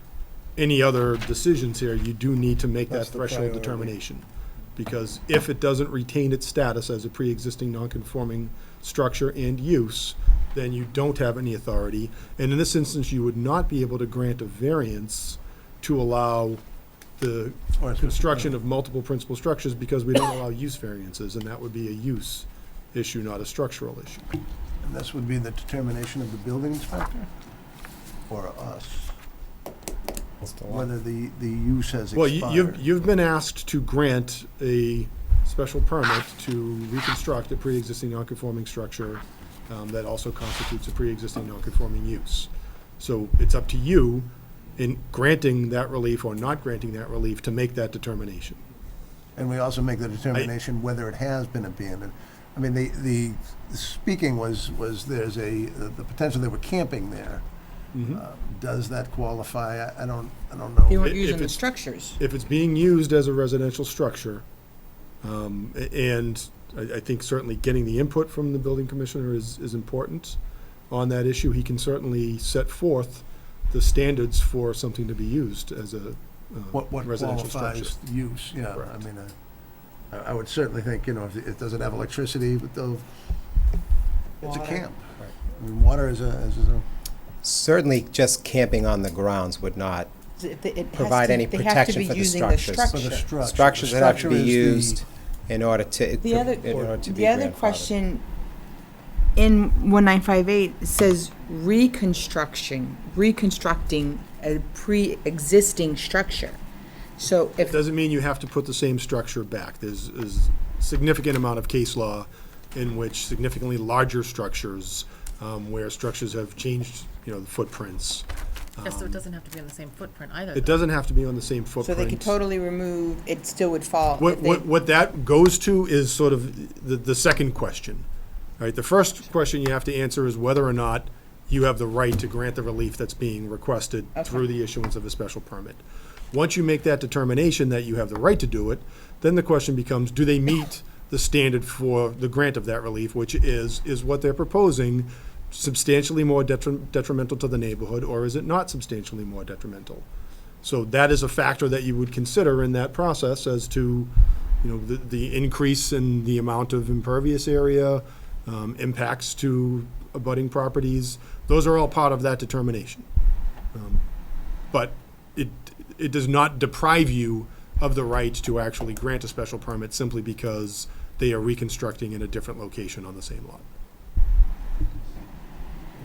any other decisions here, you do need to make that That's the threshold priority. determination. Because if it doesn't retain its status as a pre-existing non-conforming structure and use, then you don't have any authority. And in this instance, you would not be able to grant a variance to allow the Or it's- construction of multiple principal structures, because we don't allow use variances, and that would be a use issue, not a structural issue. And this would be the determination of the building inspector? Or us? Whether the use has Well, expired? you've been asked to grant a special permit to reconstruct a pre-existing non-conforming structure that also constitutes a pre-existing non-conforming use. So it's up to you in granting that relief or not granting that relief to make that determination. And we also make the determination whether it has been abandoned. I mean, the speaking was there's the potential they were camping there. Does that qualify? I don't know. They weren't If using the it's- structures. If it's being used as a residential structure, and I think certainly getting the input from the building commissioner is important. on that issue, he can certainly set forth the standards for something to be used as a What residential structure. qualifies use, yeah, I Correct. mean, I would certainly think, you know, if it doesn't have electricity, but though, it's a Water. camp. I mean, water is a, Certainly, just camping on the grounds would not It has provide to- any they have to protection be for the using the structures. for the structure. Structures The that have to structure be is the- used in order to, The other, in order to be the other grandfathered. question in 1958 says reconstructing a pre-existing structure. So It if, doesn't mean you have to put the same structure back. There's a significant amount of case law in which significantly larger structures, where structures have changed, you know, the footprints. Yeah, so it doesn't have to be on the same footprint either. It though. doesn't have to be on the same so footprint. they could totally remove, it still would fall. What, if they- what that goes to is sort of the second question, right? The first question you have to answer is whether or not you have the right to grant the relief that's being requested through the issuance of a special permit. Once you make that determination that you have the right to do it, then the question becomes, do they meet the standard for the grant of that relief, which is what they're proposing substantially more detrimental to the neighborhood, or is it not substantially more detrimental? So that is a factor that you would consider in that process as to, you know, the increase in the amount of impervious area, impacts to abutting properties. Those are all part of that determination. But it does not deprive you of the right to actually grant a special permit simply because they are reconstructing in a different location on the same lot.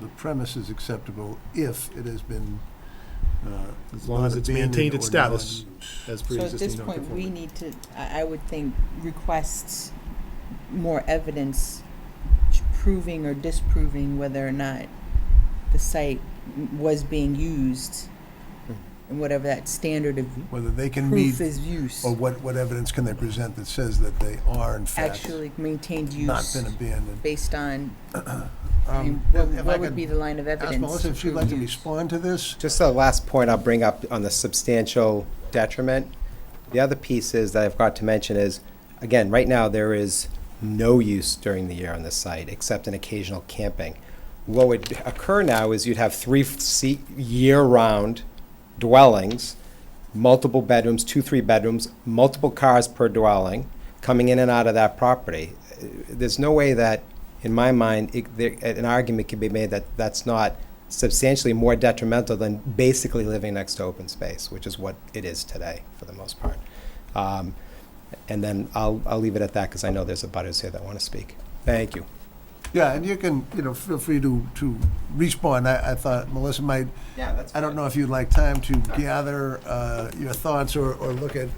The premise is acceptable if it has been, As long not as it's abandoned maintained its or status non-used. as So at pre-existing this point, we non-conforming. need to, I would think, request more evidence proving or disproving whether or not the site was being used and whatever that standard of Whether they can meet, proof is use. or what evidence can they present that says that they are in fact Actually maintained not use been abandoned. based on, I mean, If I what would could be the line of Ask evidence? Melissa if to she'd prove like to use? respond to this. Just the last point I'll bring up on the substantial detriment. The other piece is that I've got to mention is, again, right now, there is no use during the year on this site, except an occasional camping. What would occur now is you'd have three year-round dwellings, multiple bedrooms, 2-3 bedrooms, multiple cars per dwelling, coming in and out of that property. There's no way that, in my mind, an argument can be made that that's not substantially more detrimental than basically living next to open space, which is what it is today, for the most part. And then I'll leave it at that, because I know there's abutters here that want to speak. Thank you. Yeah, and you can, you know, feel free to respond. I thought Melissa might, Yeah, that's I don't know if you'd like time to gather your thoughts or look at,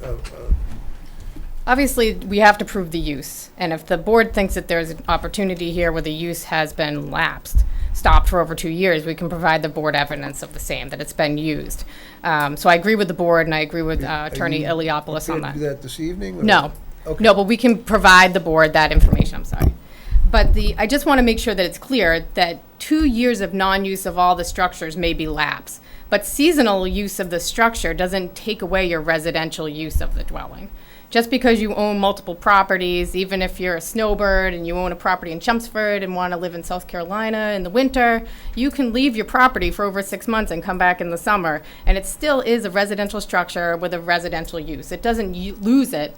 Obviously, we have to prove the use, and if the board thinks that there's an opportunity here where the use has been stopped for over 2 years, we can provide the board evidence of the same, that it's been used. So I agree with the board, and I agree with Attorney you Iliopoulos on prepared to that. do that this evening? or- No, Okay. no, but we can provide the board that information, I'm sorry. But I just want to make sure that it's clear that 2 years of non-use of all the structures may be lapse, but seasonal use of the structure doesn't take away your residential use of the dwelling. Just because you own multiple properties, even if you're a snowbird and you own a property in Chelmsford and want to live in South Carolina in the winter, you can leave your property for over 6 months and come back in the summer, and it still is a residential structure with a residential use. It doesn't lose the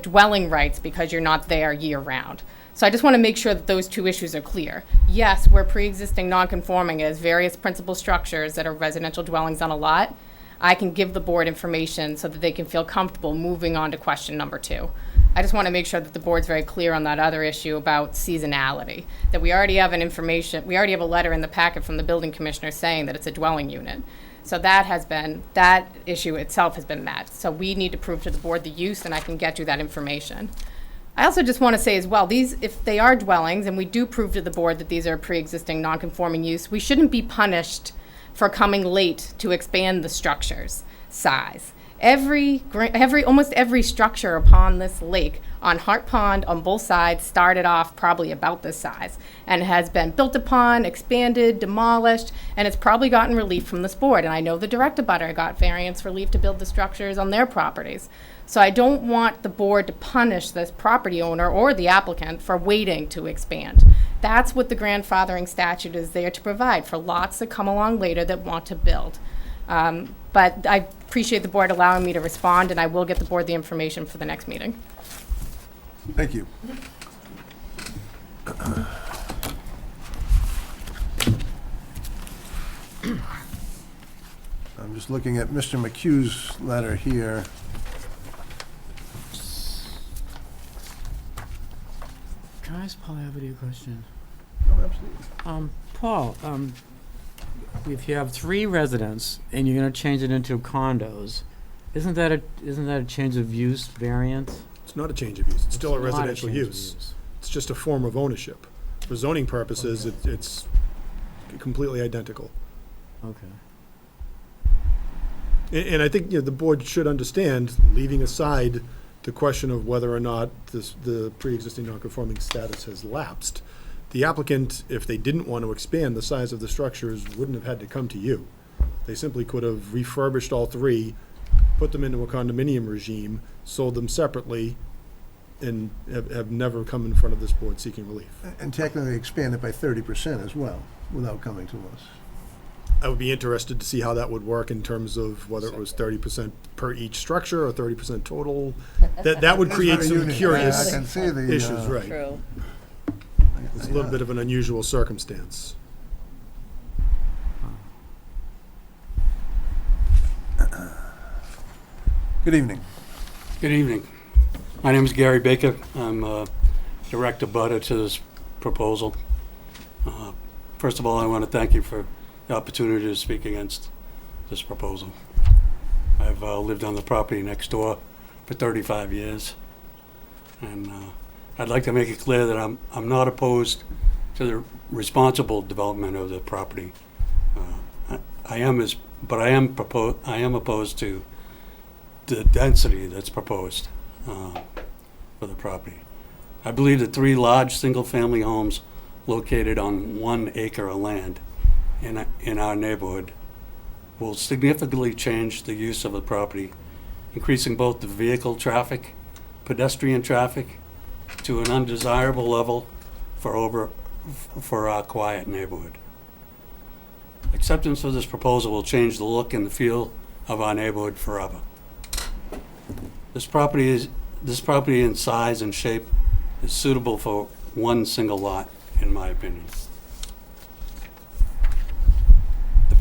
dwelling rights because you're not there year-round. So I just want to make sure that those two issues are clear. Yes, we're pre-existing non-conforming as various principal structures that are residential dwellings on a lot. I can give the board information so that they can feel comfortable moving on to question number 2. I just want to make sure that the board's very clear on that other issue about seasonality, that we already have we already have a letter in the packet from the building commissioner saying that it's a dwelling unit. So that issue itself has been met. So we need to prove to the board the use, and I can get you that information. I also just want to say as well, if they are dwellings, and we do prove to the board that these are pre-existing non-conforming use, we shouldn't be punished for coming late to expand the structure's size. Almost every structure upon this lake on Hart Pond on both sides started off probably about this size and has been built upon, expanded, demolished, and it's probably gotten relief from this board. And I know the direct abutter got variance relief to build the structures on their properties. So I don't want the board to punish this property owner or the applicant for waiting to expand. That's what the grandfathering statute is there to provide for lots that come along later that want to build. But I appreciate the board allowing me to respond, and I will get the board the information for the next meeting. Thank you. I'm just looking at Mr. McHugh's letter here. Can I ask Paul Abity a question? Oh, absolutely. Paul, if you have 3 residents and you're gonna change it into condos, isn't that a change of use variance? It's not a change of use, it's still a It's not residential change of use. It's just a form of ownership. For zoning purposes, it's completely identical. Okay. And I think, the board should understand, leaving aside the question of whether or not the pre-existing non-conforming status has lapsed, the applicant, if they didn't want to expand the size of the structures, wouldn't have had to come to you. They simply could have refurbished all 3, put them into a condominium regime, sold them separately, and have never come in front of this board seeking relief. And technically expand it by 30% as well, without coming to us. I would be interested to see how that would work in terms of whether it was 30% per each structure or 30% total. That would create That's some very unique. curious I can see the, issues, right? True. It's a little bit of an unusual circumstance. Good evening. Good evening. My name is Gary Baker. I'm direct abutter to this proposal. First of all, I want to thank you for the opportunity to speak against this proposal. I've lived on the property next door for 35 years, and I'd like to make it clear that I'm not opposed to the responsible development of the property. I am opposed to the density that's proposed for the property. I believe that 3 large single-family homes located on 1 acre of land in our neighborhood will significantly change the use of the property, increasing both the vehicle traffic, pedestrian traffic, to an undesirable level for our quiet neighborhood. Acceptance of this proposal will change the look and the feel of our neighborhood forever. This property in size and shape is suitable for 1 single lot, in my opinion. The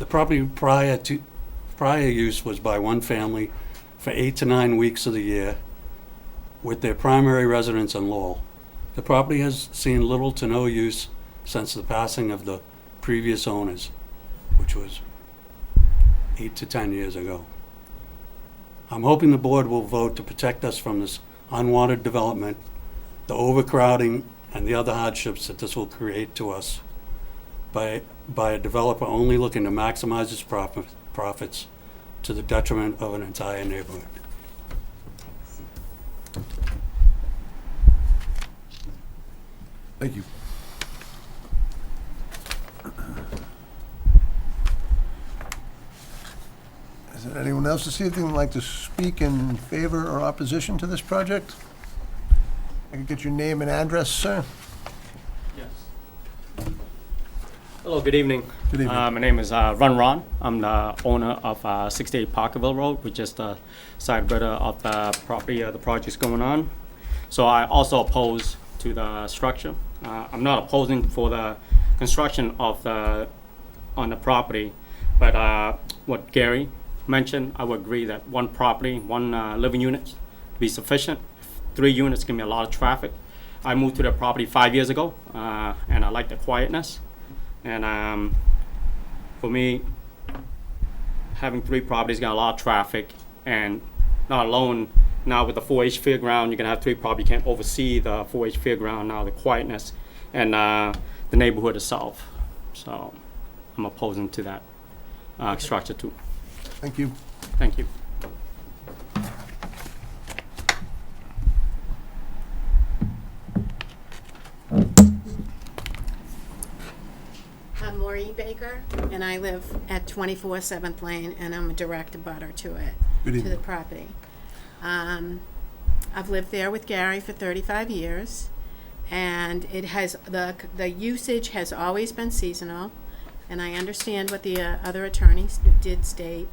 property prior use was by 1 family for 8 to 9 weeks of the year, with their primary residence in Lowell. The property has seen little to no use since the passing of the previous owners, which was 8 to 10 years ago. I'm hoping the board will vote to protect us from this unwanted development, the overcrowding, and the other hardships that this will create to us by a developer only looking to maximize its profits to the detriment of an entire neighborhood. Thank you. Is there anyone else this evening who'd like to speak in favor or opposition to this project? I can get your name and address, sir? Yes. Hello, good evening. Good evening. My name is Ron. I'm the owner of 68 Parkerville Road, which is the side brother of the property the project's going on. So I also oppose to the structure. I'm not opposing for the construction of on the property, but what Gary mentioned, I would agree that 1 property, 1 living unit be sufficient. 3 units can be a lot of traffic. I moved to the property 5 years ago, and I like the quietness. And for me, having 3 properties got a lot of traffic, and not alone now with the 4-H fairground, you're gonna have 3 properties. You can't oversee the 4-H fairground now, the quietness, and the neighborhood itself. So I'm opposing to that structure too. Thank you. Thank you. I'm Maureen Baker, and I live at 24 7th Lane, and I'm a direct abutter to it, Good to evening. the property. I've lived there with Gary for 35 years, And it has, the usage has always been seasonal, and I understand what the other attorneys did state,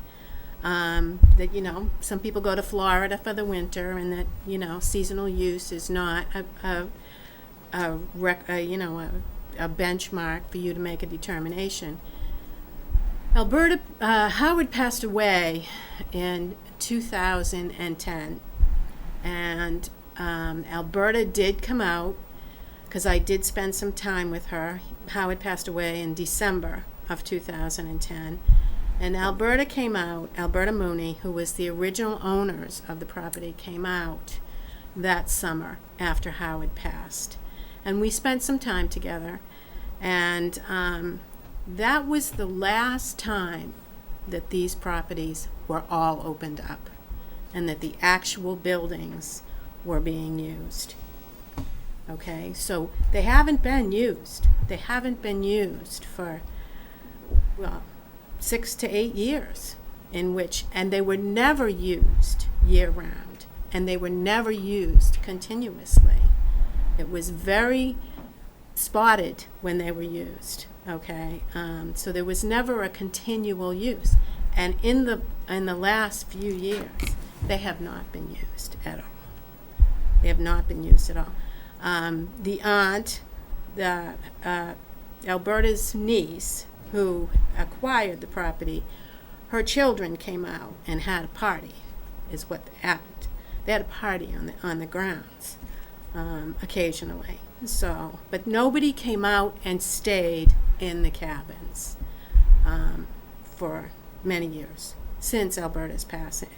that, you know, some people go to Florida for the winter, and that, you know, seasonal use is not a benchmark for you to make a determination. Alberta, Howard passed away in 2010, and Alberta did come out, because I did spend some time with her. Howard passed away in December of 2010, and Alberta came out, Alberta Mooney, who was the original owners of the property, came out that summer after Howard passed. And we spent some time together, and that was the last time that these properties were all opened up and that the actual buildings were being used. Okay, so they haven't been used. They haven't been used for, well, 6 to 8 years, in which, and they were never used year-round, and they were never used continuously. It was very spotted when they were used, okay? So there was never a continual use. And in the last few years, they have not been used at all. They have not been used at all. The aunt, Alberta's niece, who acquired the property, her children came out and had a party, is what happened. They had a party on the grounds, occasionally. So, but nobody came out and stayed in the cabins for many years since Alberta's passing.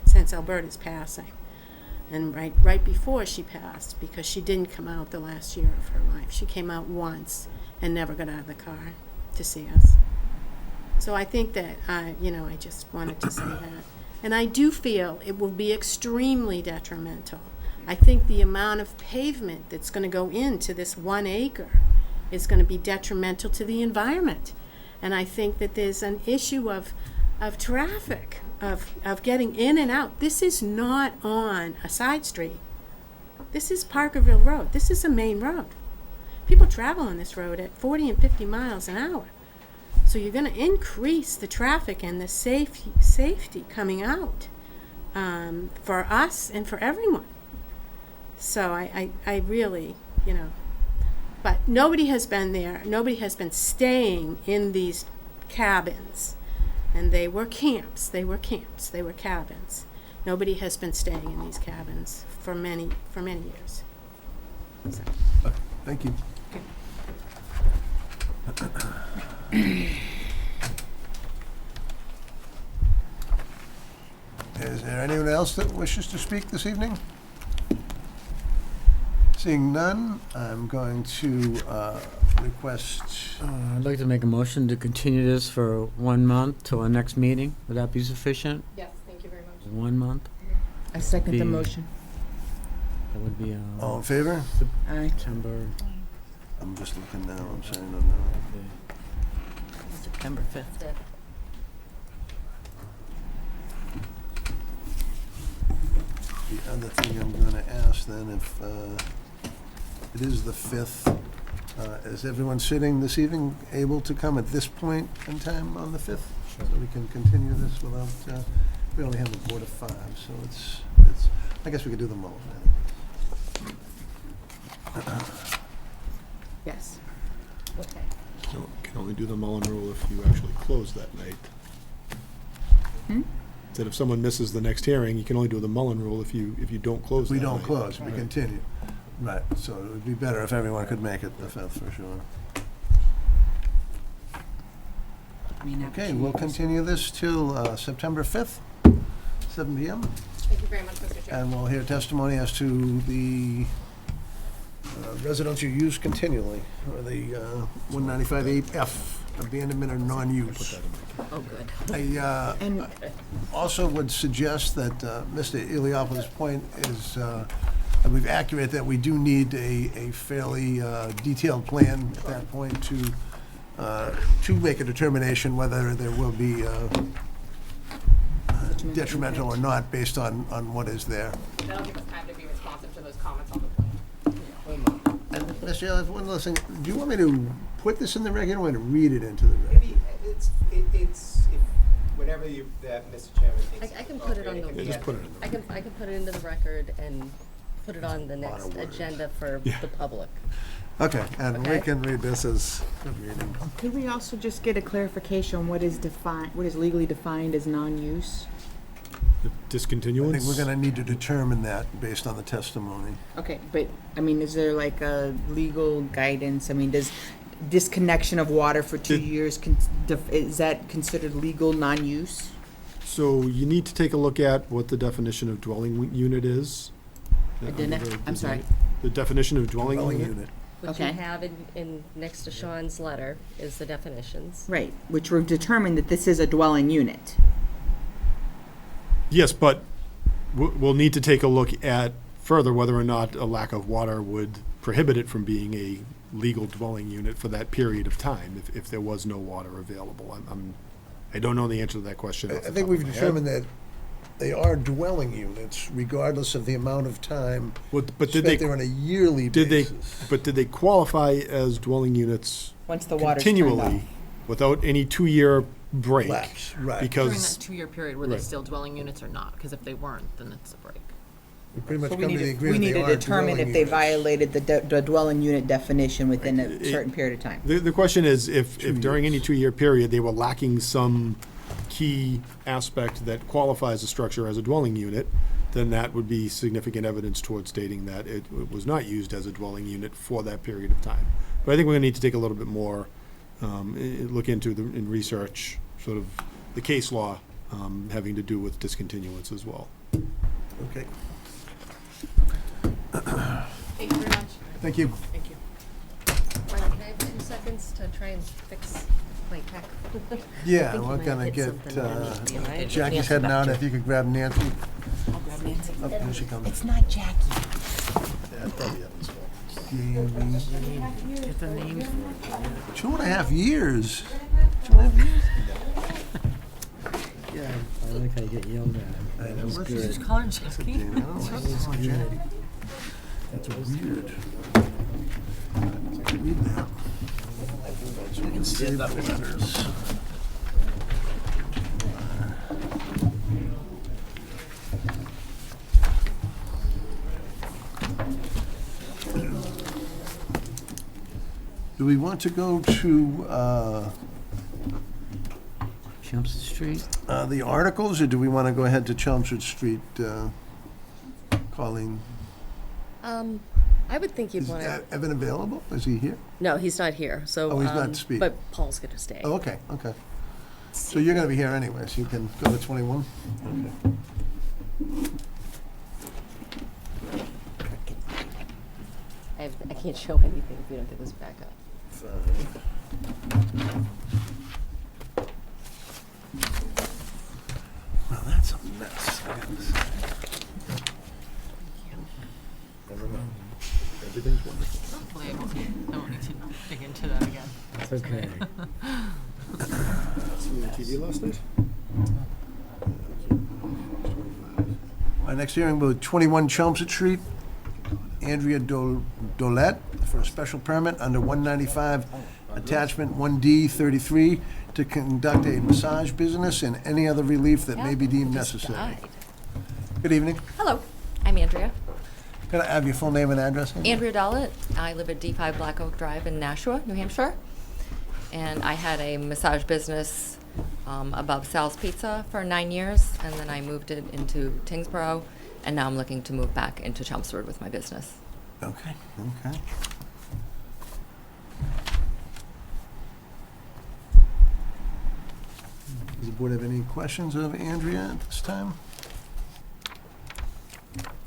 And right before she passed, because she didn't come out the last year of her life. She came out once and never got out of the car to see us. So I think that, I just wanted to say that. And I do feel it will be extremely detrimental. I think the amount of pavement that's going to go into this 1 acre is going to be detrimental to the environment. And I think that there's an issue of traffic, of getting in and out. This is not on a side street. This is Parkerville Road. This is a main road. People travel on this road at 40 and 50 miles an hour. So you're going to increase the traffic and the safety coming out for us and for everyone. So I really, but nobody has been there. Nobody has been staying in these cabins. And they were camps. They were cabins. Nobody has been staying in these cabins for many years. So. Thank you. Is there anyone else that wishes to speak this evening? Seeing none, I'm going to request. I'd like to make a motion to continue this for 1 month till our next meeting. Would that be sufficient? Yes, thank you very much. 1 month? I second the Be- motion. That would be All in favor? Aye. September. I'm just looking now, I'm saying on now. September 5th. The other thing I'm gonna ask then, if it is the 5th, is everyone sitting this evening able to come at this point in time on the 5th? So we can continue this without, we only have a board of 5, so it's, I guess we could do them all. Yes. Okay. So you can only do the Mullen Rule if you actually close that night. Said if someone misses the next hearing, you can only do the Mullen Rule if you don't close that We night. don't close, we Right. continue. Right, so it would be better if everyone could make it the 5th for sure. Okay, we'll continue this till September 5th, 7 PM. Thank you very much, Mr. Chair. And we'll hear testimony as to the residential use continually, or the 195-8F, abandonment or non-use. Oh, good. I And also would suggest that Mr. Iliopoulos' point is, I believe, accurate, that we do need a fairly detailed plan at that point to make a determination whether there will be detrimental or not based on what is there. That'll give us time to be responsive to those comments on the plan. Mr. Ellis, one last thing. Do you want me to put this in the record, or want me to read it into the record? Maybe whatever you, Mr. Chairman thinks. I can put it on the. Yeah, just put it in the I can put it into the record and put it on the next agenda for the public. Okay, and we Okay. can read this as a reading. Could we also just get a clarification on what is legally defined as non-use? The I discontinuance? think we're gonna need to determine that based on the testimony. Okay, but, I mean, is there like a legal guidance? I mean, does disconnection of water for 2 years, is that considered legal non-use? So you need to take a look at what the definition of dwelling unit is. I'm sorry. The definition of dwelling unit. What you Okay. have in next to Sean's letter is the definitions. Right, which we've determined that this is a dwelling unit. Yes, but we'll need to take a look at further whether or not a lack of water would prohibit it from being a legal dwelling unit for that period of time, if there was no water available. I don't know the answer to that question. I off the think top we've of my head. determined that they are dwelling units regardless of the amount of time But did spent they, there on a yearly did they, basis. but did they qualify as dwelling units Once the water's turned off. continually without any 2-year break? Lapse, right. During Because, that 2-year period, were they Right. still dwelling units or not? Because if they weren't, then it's a break. We pretty much So come to the we agreement need they to are determine dwelling if they units. violated the dwelling unit definition within a Right. certain period of time. the question is, if during any years. 2-year period, they were lacking some key aspect that qualifies a structure as a dwelling unit, then that would be significant evidence towards stating that it was not used as a dwelling unit for that period of time. But I think we're gonna need to take a little bit more, look into and research sort of the case law, having to do with discontinuance as well. Okay, Thank you very much. thank you. Thank you. Ryan, can I have 2 seconds to try and fix my tech? Yeah, think you we're might gonna hit get, something that needs to be aligned. Jackie's Nancy heading out, back if you could grab Nancy. I'll grab Nancy. Oh, here she comes. It's not Jackie. Get the names. 2.5 years. 2.5 years? Yeah, I like how you get yelled at. I know. That's good. Just call her Jackie. You know, it's good. That's weird. Read that. So you can save the letters. Do we want to go to Chelmsford Street? the articles, or do we want to go ahead to Chelmsford Street, Colleen? I would think you'd Is want to. Evan available? Is he here? No, he's not here, so. Oh, he's not to speak. But Paul's going to stay. Oh, okay, okay. So you're gonna be here anyway, so you can go to 21? I can't show anything if you don't get this back up. Well, that's a mess. I gotta say. Never mind. Everything's wonderful. Hopefully I won't need to dig into that again. It's okay. TV last night? Our next hearing will be 21 Chelmsford Street. Andrea Dolette for a special permit under 195 Attachment 1D 33 to conduct a massage business and any other relief that may be deemed necessary. Good evening. Hello, I'm Andrea. Could I have your full name and address? Andrea Dollett. I live at D5 Black Oak Drive in Nashua, New Hampshire. And I had a massage business above Sal's Pizza for 9 years, and then I moved it into Tingsboro, and now I'm looking to move back into Chelmsford with my business. Okay, okay. Does the board have any questions of Andrea at this time?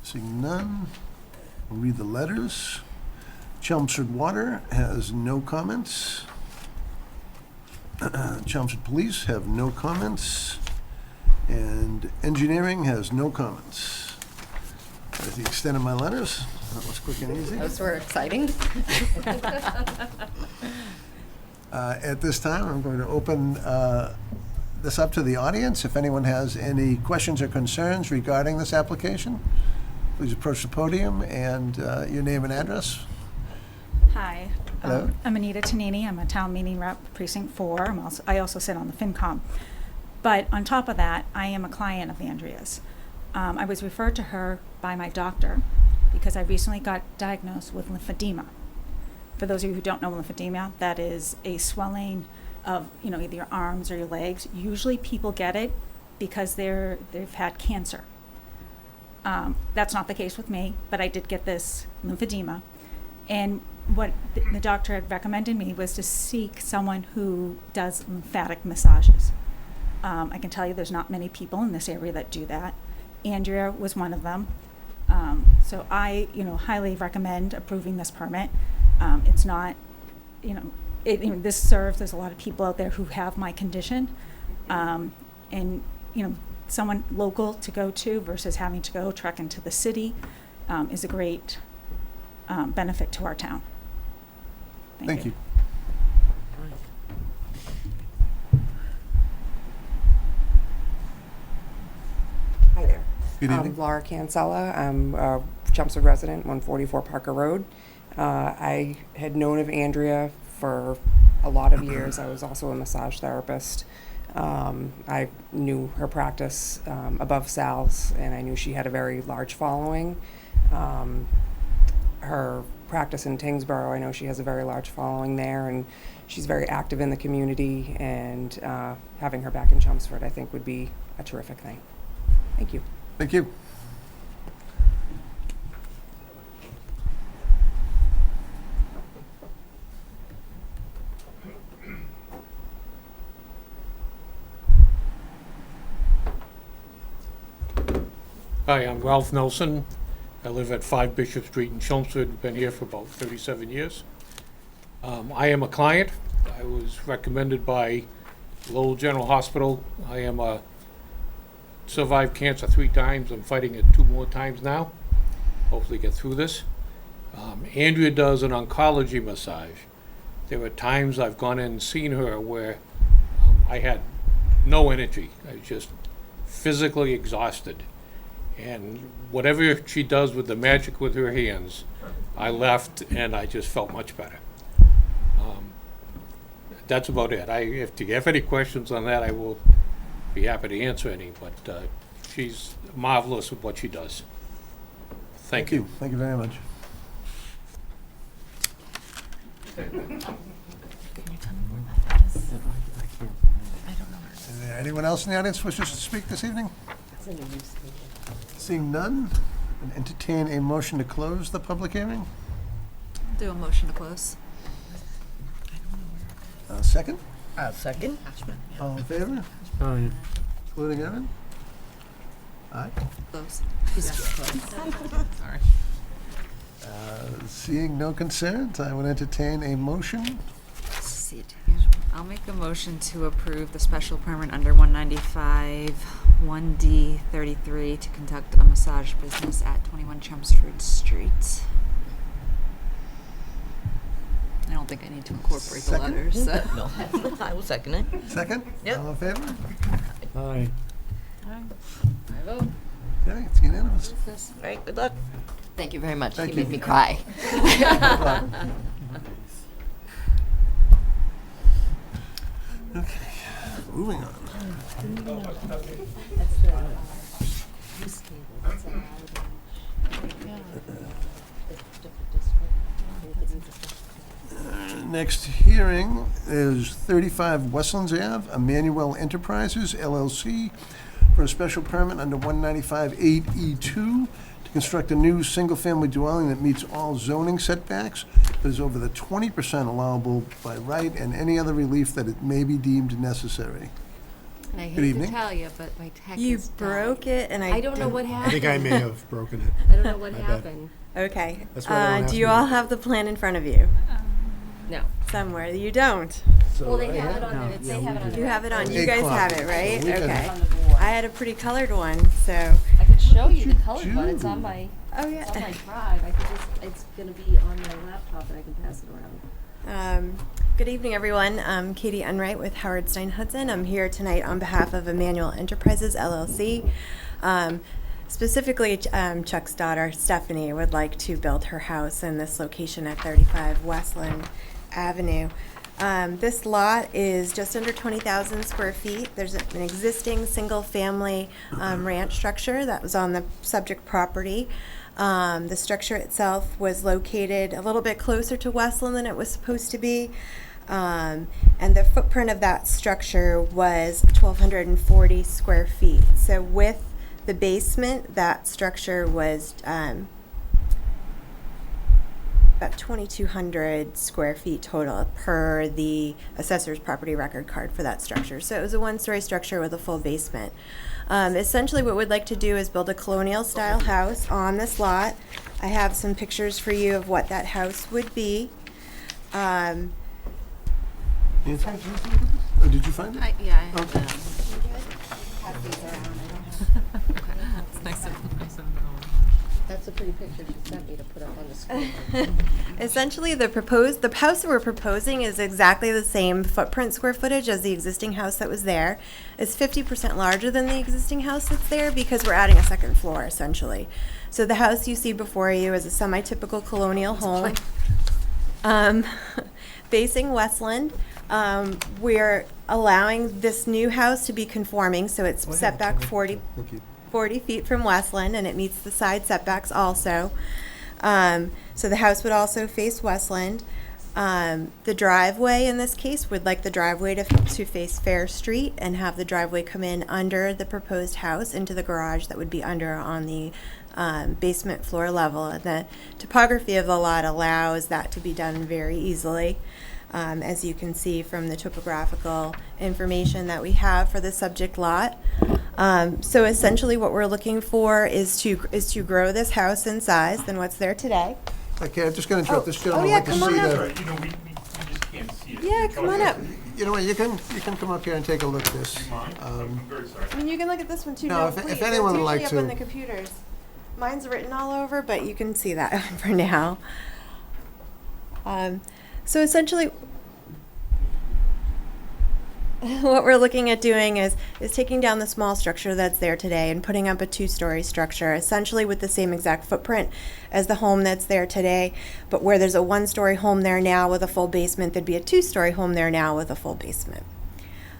Seeing none, we'll read the letters. Chelmsford Water has no comments. Chelmsford Police have no comments. And Engineering has no comments. That's the extent of my letters. That was quick and easy. Those were exciting. At this time, I'm going to open this up to the audience. If anyone has any questions or concerns regarding this application, please approach the podium and your name and address. Hi. Hello. I'm Anita Tanini. I'm a town meeting rep, precinct 4. I also sit on the FinCom. But on top of that, I am a client of Andrea's. I was referred to her by my doctor because I recently got diagnosed with lymphedema. For those of you who don't know lymphedema, that is a swelling of, either your arms or your legs. Usually people get it because they've had cancer. That's not the case with me, but I did get this lymphedema. And what the doctor had recommended me was to seek someone who does lymphatic massages. I can tell you there's not many people in this area that do that. Andrea was one of them. So I, highly recommend approving this permit. It's not, this serves, there's a lot of people out there who have my condition. And, someone local to go to versus having to go trek into the city is a great benefit to our town. Thank you. Hi there. Good evening. I'm Laura Cancella. I'm a Chelmsford resident, 144 Parker Road. I had known of Andrea for a lot of years. I was also a massage therapist. I knew her practice above Sal's, and I knew she had a very large following. Her practice in Tingsboro, I know she has a very large following there, and she's very active in the community, and having her back in Chelmsford, I think, would be a terrific thing. Thank you. Thank you. Hi, I'm Ralph Nelson. I live at 5 Bishop Street in Chelmsford. Been here for about 37 years. I am a client. I was recommended by Lowell General Hospital. I am survived cancer 3 times. I'm fighting it 2 more times now. Hopefully get through this. Andrea does an oncology massage. There were times I've gone in and seen her where I had no energy. I was just physically exhausted. And whatever she does with the magic with her hands, I left and I just felt much better. That's about it. If you have any questions on that, I will be happy to answer any, but she's marvelous with what she does. Thank you. Thank you very much. Is there anyone else in the audience wishes to speak this evening? Seeing none, I'd entertain a motion to close the public hearing. Do a motion to close. Second? Second. All in favor? Aye. Including Evan? Aye. Close. Sorry. Seeing no concerns, I would entertain a motion. I'll make a motion to approve the special permit under 195 1D33 to conduct a massage business at 21 Chelmsford Street. I don't think I need to incorporate the Second? letters. So. No, I will second it. Second? Yep. All in favor? Aye. I vote. Okay, it's unanimous. All right, good luck. Thank you very much. Thank You you. made me cry. Okay, moving on. That's the use table. That's allowed. Next hearing is 35 Westlands Ave, Emmanuel Enterprises LLC, for a special permit under 195-8E2 to construct a new single-family dwelling that meets all zoning setbacks, but is over the 20% allowable by right, and any other relief that it may be deemed necessary. And I Good hate evening. to tell you, but my tech You is broke it, and I don't know what I happened. think I may have broken it. I don't know what My bad. happened. Okay. That's why they don't ask Do you me. all have the plan in front of you? No. Somewhere. You don't. Well, they have it on their, they have it on You their. have it on. You Eight guys o'clock. have it, right? So we can- Okay. On the board. I had a pretty colored one, so. I could show you the colored one. It's do? on my, Oh, it's on my yeah. drive. I could just, it's gonna be on my laptop and I can pass it around. Good evening, everyone. I'm Katie Unright with Howard Stein Hudson. I'm here tonight on behalf of Emmanuel Enterprises LLC. Specifically, Chuck's daughter, Stephanie, would like to build her house in this location at 35 Westland Avenue. This lot is just under 20,000 square feet. There's an existing single-family ranch structure that was on the subject property. The structure itself was located a little bit closer to Westland than it was supposed to be. And the footprint of that structure was 1,240 square feet. So with the basement, that structure was about 2,200 square feet total per the assessor's property record card for that structure. So it was a one-story structure with a full basement. Essentially what we'd like to do is build a colonial-style house on this lot. I have some pictures for you of what that house would be. Oh, did you find it? Yeah, I have Okay. them. It's nice and That's a pretty picture she sent me to put up on the screen. Essentially, the house that we're proposing is exactly the same footprint square footage as the existing house that was there. It's 50% larger than the existing house that's there because we're adding a second floor, essentially. So the house you see before you is a semi-typical colonial home. Facing Westland. We're allowing this new house to be conforming, so it's set back 40 feet from Westland, and it meets the side setbacks also. So the house would also face Westland. The driveway in this case would like the driveway to face Fair Street and have the driveway come in under the proposed house into the garage that would be under on the basement floor level. And the topography of the lot allows that to be done very easily. As you can see from the topographical information that we have for the subject lot. So essentially what we're looking for is to grow this house in size than what's there today. Okay, I'm just gonna interrupt this gentleman. yeah, I'd like to come on see up. the- Right, you know, we just can't see it. Yeah, come on up. You know what, you can come up here and take a look at this. I'm very sorry. I mean, you can look at this one too. No, No, if please. anyone would It's like usually up to- on the computers. Mine's written all over, but you can see that for now. So essentially, what we're looking at doing is taking down the small structure that's there today and putting up a two-story structure, essentially with the same exact footprint as the home that's there today. But where there's a one-story home there now with a full basement, there'd be a two-story home there now with a full basement.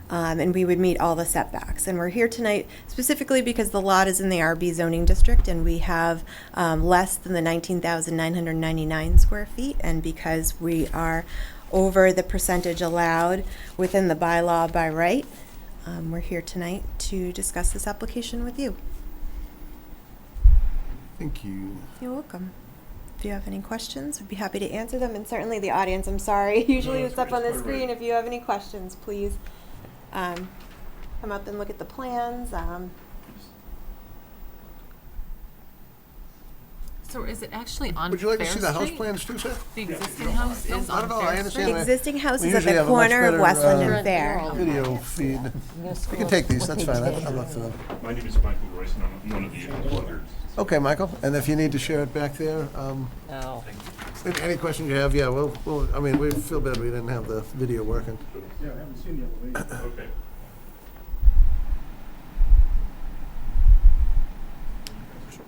And we would meet all the setbacks. And we're here tonight specifically because the lot is in the RB zoning district and we have less than the 19,999 square feet, and because we are over the percentage allowed within the bylaw by right, we're here tonight to discuss this application with you. Thank you. You're welcome. If you have any questions, we'd be happy to answer them, and certainly the audience, I'm sorry, usually it's up on the screen. If you have any questions, please come up and look at the plans. So is it actually on Would you like to Fair see the house Street? plans too, sir? The existing house is I don't on know, I Fair understand Street? The that. existing house We is at usually the have a much corner of better, Westland and You're Fair. all Video feed. You can take these, that's fine, I'll look through them. My name is Michael Royce, and I'm one of the bloggers. Okay, Michael, and if you need to share it back there, No. any questions you have, yeah, we'll, I mean, we feel bad we didn't have the video working. Yeah, I haven't seen the other lady. Okay.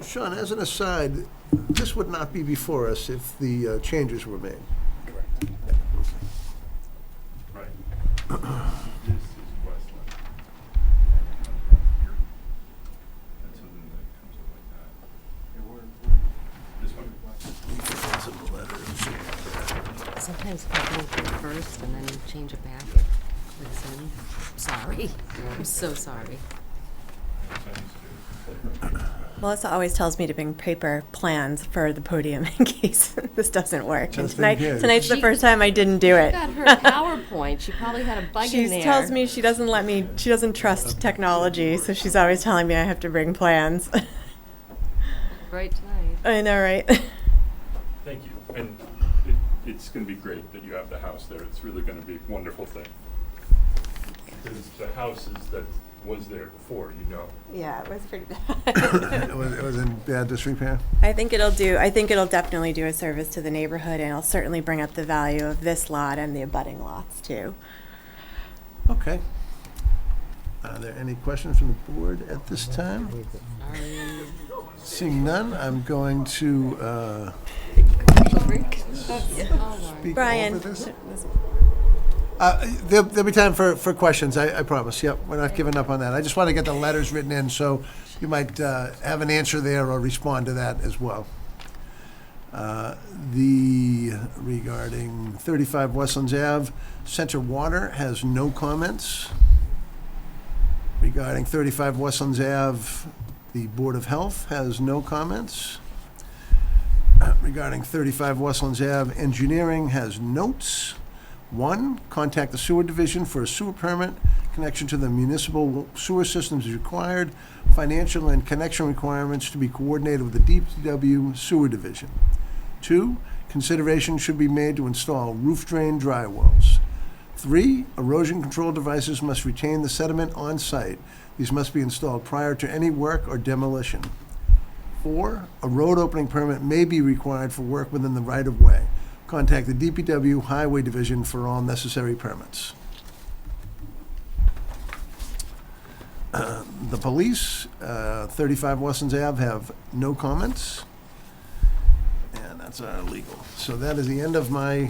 Sean, as an aside, this would not be before us if the changes were made. Correct. Right. This is Westland. And so then that comes up like that. This one? Sometimes if I go through first and then change it back, it's in. Sorry. I'm so sorry. Melissa always tells me to bring paper plans for the podium in case this doesn't work. And Just in case. tonight's the first time I didn't do it. She got her PowerPoint. She probably had a bug in there. She tells me she doesn't trust technology, so she's always telling me I have to bring plans. Right tonight. I know, right? Thank you. And it's going to be great that you have the house there. It's really going to be a wonderful thing. Because the houses that was there before, you know. Yeah, it was pretty bad. It was in bad disrepair? I think it'll definitely do a service to the neighborhood, and it'll certainly bring up the value of this lot and the abutting lots too. Okay. Are there any questions from the board at this time? Seeing none, I'm going to speak Brian. over this. There'll be time for questions, I promise. Yep, we're not giving up on that. I just want to get the letters written in, so you might have an answer there or respond to that as well. Regarding 35 Westlands Ave, Center Water has no comments. Regarding 35 Westlands Ave, the Board of Health has no comments. Regarding 35 Westlands Ave, Engineering has notes. 1, contact the sewer division for a sewer permit. Connection to the municipal sewer systems is required. Financial and connection requirements to be coordinated with the DPW sewer division. 2, consideration should be made to install roof drain dry wells. 3, erosion control devices must retain the sediment on site. These must be installed prior to any work or demolition. 4, a road opening permit may be required for work within the right-of-way. Contact the DPW Highway Division for all necessary permits. The police, 35 Westlands Ave, have no comments. And that's our legal. So that is the end of my,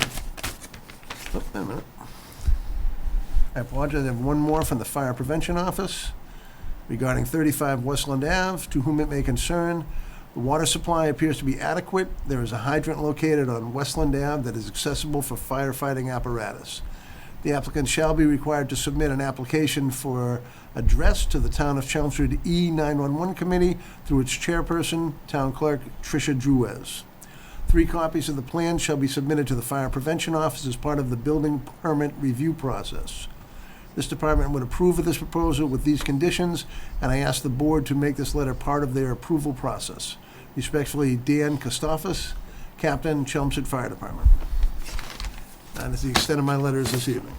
oh, wait a minute. I apologize, I have one more from the Fire Prevention Office regarding 35 Westland Ave, to whom it may concern. The water supply appears to be adequate. There is a hydrant located on Westland Ave that is accessible for firefighting apparatus. The applicant shall be required to submit an application for address to the Town of Chelmsford E911 Committee through its chairperson, Town Clerk Tricia Druez. 3 copies of the plan shall be submitted to the Fire Prevention Office as part of the building permit review process. This department would approve of this proposal with these conditions, and I ask the board to make this letter part of their approval process. Respectfully, Dan Kostofis, Captain, Chelmsford Fire Department. That is the extent of my letters this evening.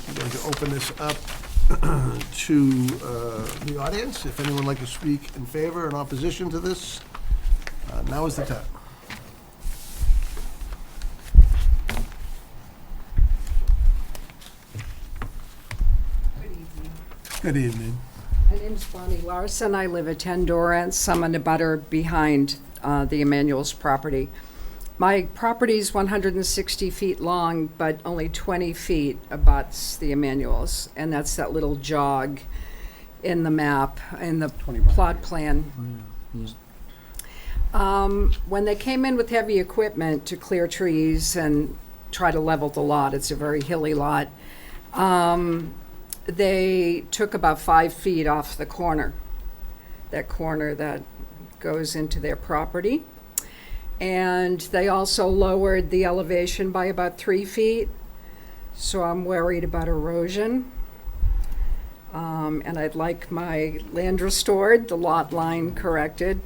I'm going to open this up to the audience. If anyone would like to speak in favor or in opposition to this, now is the time. Good evening. My name's Bonnie Larson. I live at 10 Dorrance. I'm on the butter behind the Emanuel's property. My property's 160 feet long, but only 20 feet abuts the Emanuel's, and that's that little jog in the map, in the plot plan. When they came in with heavy equipment to clear trees and try to level the lot, it's a very hilly lot, they took about 5 feet off the corner, that corner that goes into their property. And they also lowered the elevation by about 3 feet. So I'm worried about erosion. And I'd like my land restored, the lot line corrected.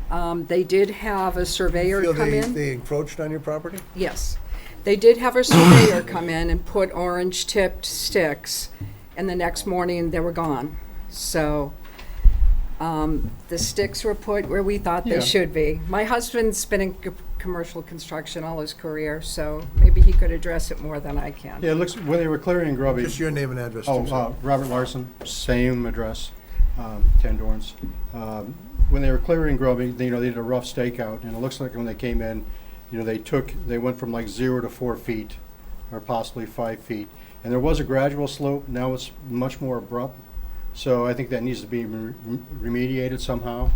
They did have a surveyor You feel come in. they encroached on your property? Yes. They did have a surveyor come in and put orange-tipped sticks, and the next morning they were gone. So the sticks were put where we thought they should be. My husband's been in commercial construction all his career, so maybe he could address it more than I can. Yeah, it looks, when they were clearing Grubby. Just your name and address, too, sir. Oh, Robert Larson, same address, 10 Dorrance. When they were clearing Grubby, they did a rough stakeout, and it looks like when they came in, they went from like 0 to 4 feet, or possibly 5 feet. And there was a gradual slope, now it's much more abrupt. So I think that needs to be remediated somehow,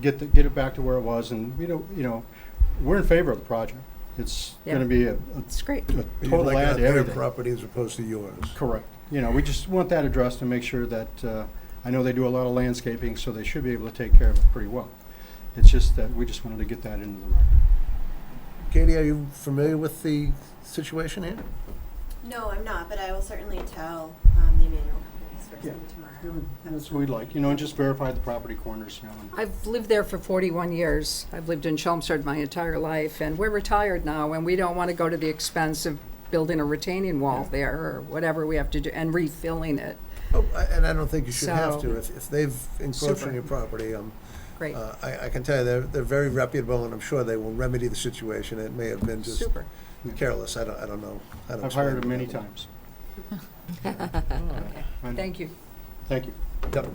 get it back to where it was, and we're in favor of the project. It's going to be it's great. A total You'd like add to their everything. property as opposed to yours. Correct. We just want that addressed and make sure that, I know they do a lot of landscaping, so they should be able to take care of it pretty well. It's just that we just wanted to get that into the record. Katie, are you familiar with the situation here? No, I'm not, but I will certainly tell the Emanuel companies first thing tomorrow. That's what we'd like, and just verify the property corners, I've lived there for 41 years. I've lived in Chelmsford my entire life, and we're retired now, and we don't want to go to the expense of building a retaining wall there or whatever we have to do, and refilling it. Oh, and I don't think you should have So- to. If they've encroached Super. on your property, Great. I can tell you they're very reputable, and I'm sure they will remedy the situation. It may have been just Super. careless. I don't know. I've hired them many times. Thank you. Thank you. Yep.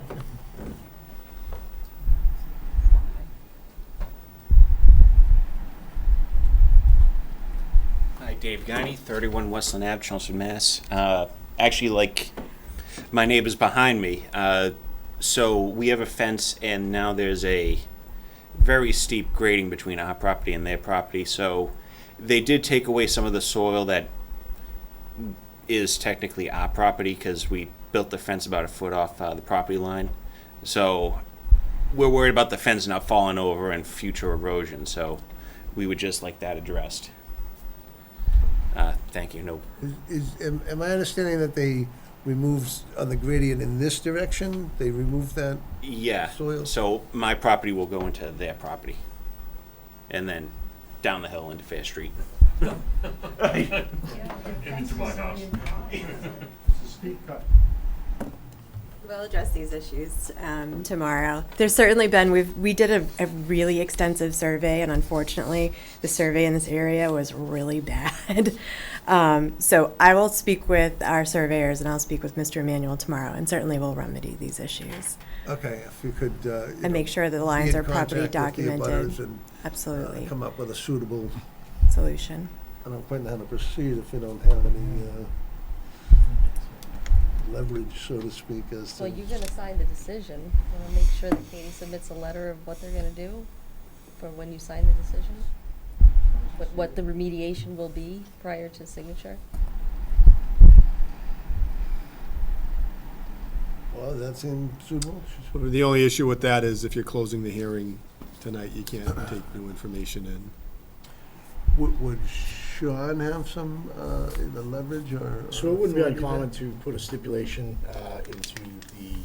Hi, Dave Guiney, 31 Westland Ave, Chelmsford, Mass. Actually, like, my neighbor's behind me. So we have a fence, and now there's a very steep grading between our property and their property. So they did take away some of the soil that is technically our property because we built the fence about a foot off the property line. So we're worried about the fence not falling over and future erosion. So we would just like that addressed. Thank you. No. Am I understanding that they removed on the gradient in this direction? They removed that? Yeah. Soil? So my property will go into their property, and then down the hill into Fair Street. Into my house. We'll address these issues tomorrow. There's certainly been, we did a really extensive survey, and unfortunately, the survey in this area was really bad. So I will speak with our surveyors, and I'll speak with Mr. Emmanuel tomorrow, and certainly we'll remedy these issues. Okay, if you could, And make sure that the lines be in are properly contact with the documented. abutters and, Absolutely. come up with a suitable Solution. I don't quite know how to proceed if you don't have any leverage, so to speak, as to. Well, you're gonna sign the decision. You wanna make sure that Katie submits a letter of what they're gonna do for when you sign the decision? What the remediation will be prior to signature? Well, that seems suitable. The only issue with that is if you're closing the hearing tonight, you can't take new information in. Would Sean have some either leverage or? So it wouldn't be authority uncommon there? to put a stipulation into the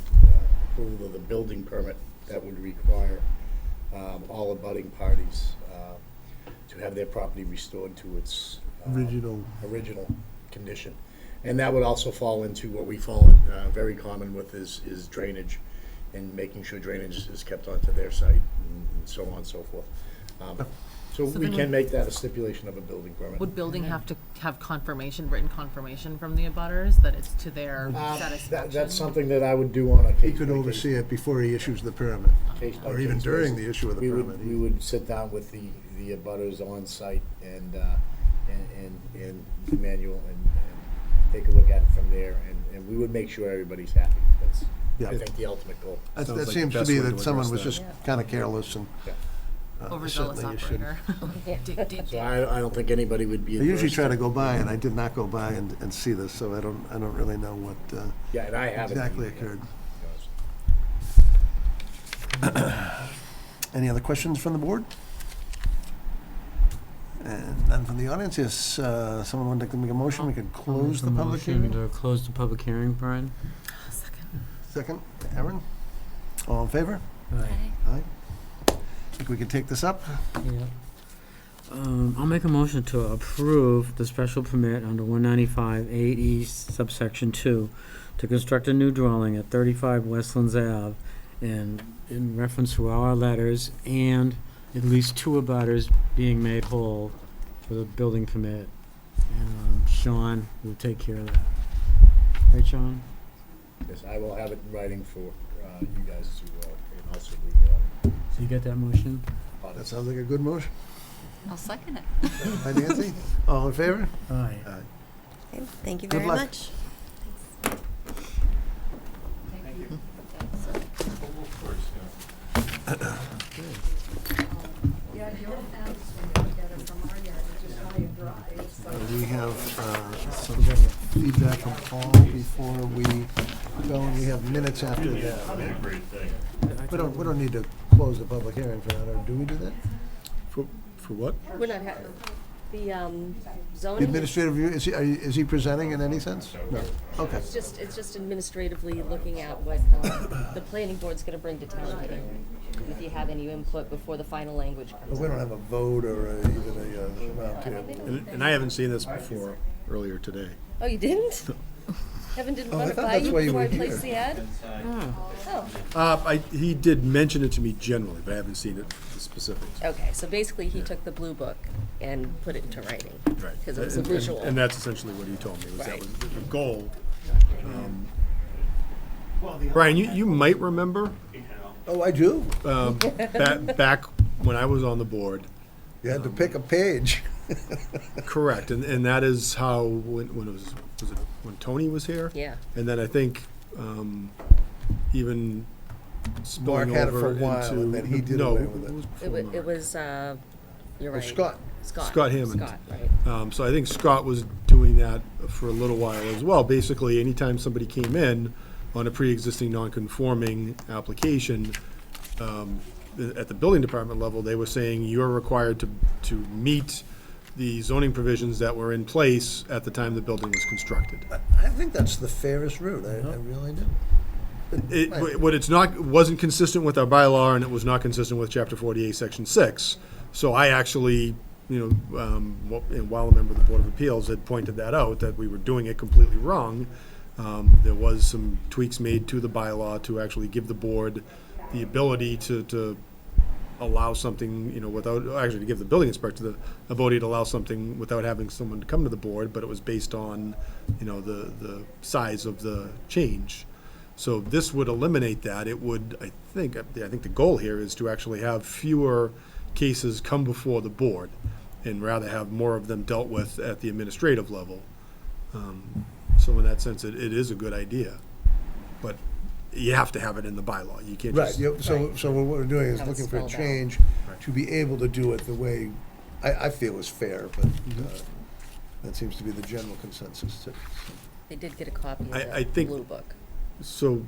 approval of the building permit that would require all abutting parties to have their property restored to its original condition. And that would also fall into what we fall very common with is drainage, and making sure drainage is kept onto their site and so on and so forth. So So we then can would- make that a stipulation of a building permit. Would building have to have confirmation, written confirmation from the abutters that it's to their satisfaction? That's something that I would do on a case. He could oversee it before he issues the permit, or even during the issue of the permit. We would sit down with the abutters on site and Emmanuel and take a look at it from there, and we would make sure everybody's happy. That's, Yeah. I think, the ultimate goal. That Sounds like the seems to best be way to that someone was address just that. kind of careless and. Overzealous certainly you shouldn't. operator. So I don't think anybody would be. I usually adverse try to go by, and I did not go by and see this, so I don't really know what Yeah, and I haven't exactly either. occurred. Any other questions from the board? And none from the audience. Yes, someone wanted to make a motion, we could close the public Motion hearing. to close the public hearing, Brian? Second, Aaron? All in favor? Aye. Think we could take this up? Yeah. I'll make a motion to approve the special permit under 195 8E subsection 2 to construct a new dwelling at 35 Westlands Ave, and in reference to our letters and at least 2 abutters being made whole for the building permit. And Sean will take care of that. Right, Sean? Yes, I will have it in writing for you guys to, and also So you get that motion? That sounds like a good motion. I'll second it. Hi, Nancy? All in favor? Aye. Okay, thank you Good very luck. much. We have some feedback from Paul before we go, and we have minutes after that. Great thing. We don't need to close the public hearing for that, or do we do that? For what? We're not having, the The zoning. administrative review, is he presenting in any sense? No. Okay. It's just administratively looking at what the planning board's gonna bring to town meeting. If you have any input before the final language But comes we out. don't have a vote or even a round table. And I haven't seen this before earlier today. Oh, you didn't? Evan didn't Oh, I run it thought by that's you why you before were I placed here. the ad? Oh, He did mention it to me generally, but I haven't seen it, the specifics. okay, so basically he took the blue book and put it into writing. Right. Because it was a And- visual. And that's essentially what he told me, was that Right. was the goal. Brian, you might remember, Oh, I do. back when I was on the board. You had to pick a page. Correct, and that is how, when it was it when Tony was here? Yeah. And then I think, even Mark spilling had it for over a while, into. and then he did no, away with it. was It before was, Mark. it was, you're right. Scott. Scott Hammond. Scott, right. So I think Scott was doing that for a little while as well. Basically, anytime somebody came in on a pre-existing non-conforming application, at the building department level, they were saying you're required to meet the zoning provisions that were in place at the time the building was constructed. I think that's the fairest route. I really do. What it's not, wasn't consistent with our bylaw, and it was not consistent with Chapter 48, Section 6. So I actually, while a member of the Board of Appeals had pointed that out, that we were doing it completely wrong, there was some tweaks made to the bylaw to actually give the board the ability to allow something, without, actually to give the building inspector the ability to allow something without having someone to come to the board, but it was based on, the size of the change. So this would eliminate that. It would, I think the goal here is to actually have fewer cases come before the board and rather have more of them dealt with at the administrative level. So in that sense, it is a good idea, but you have to have it in the bylaw. You can't Right, just. yep, so what we're doing is Have it looking for a spelled out. change to be able to do it the way I feel is fair, but that seems to be the general consensus too. They did get a copy of I the think- blue book. So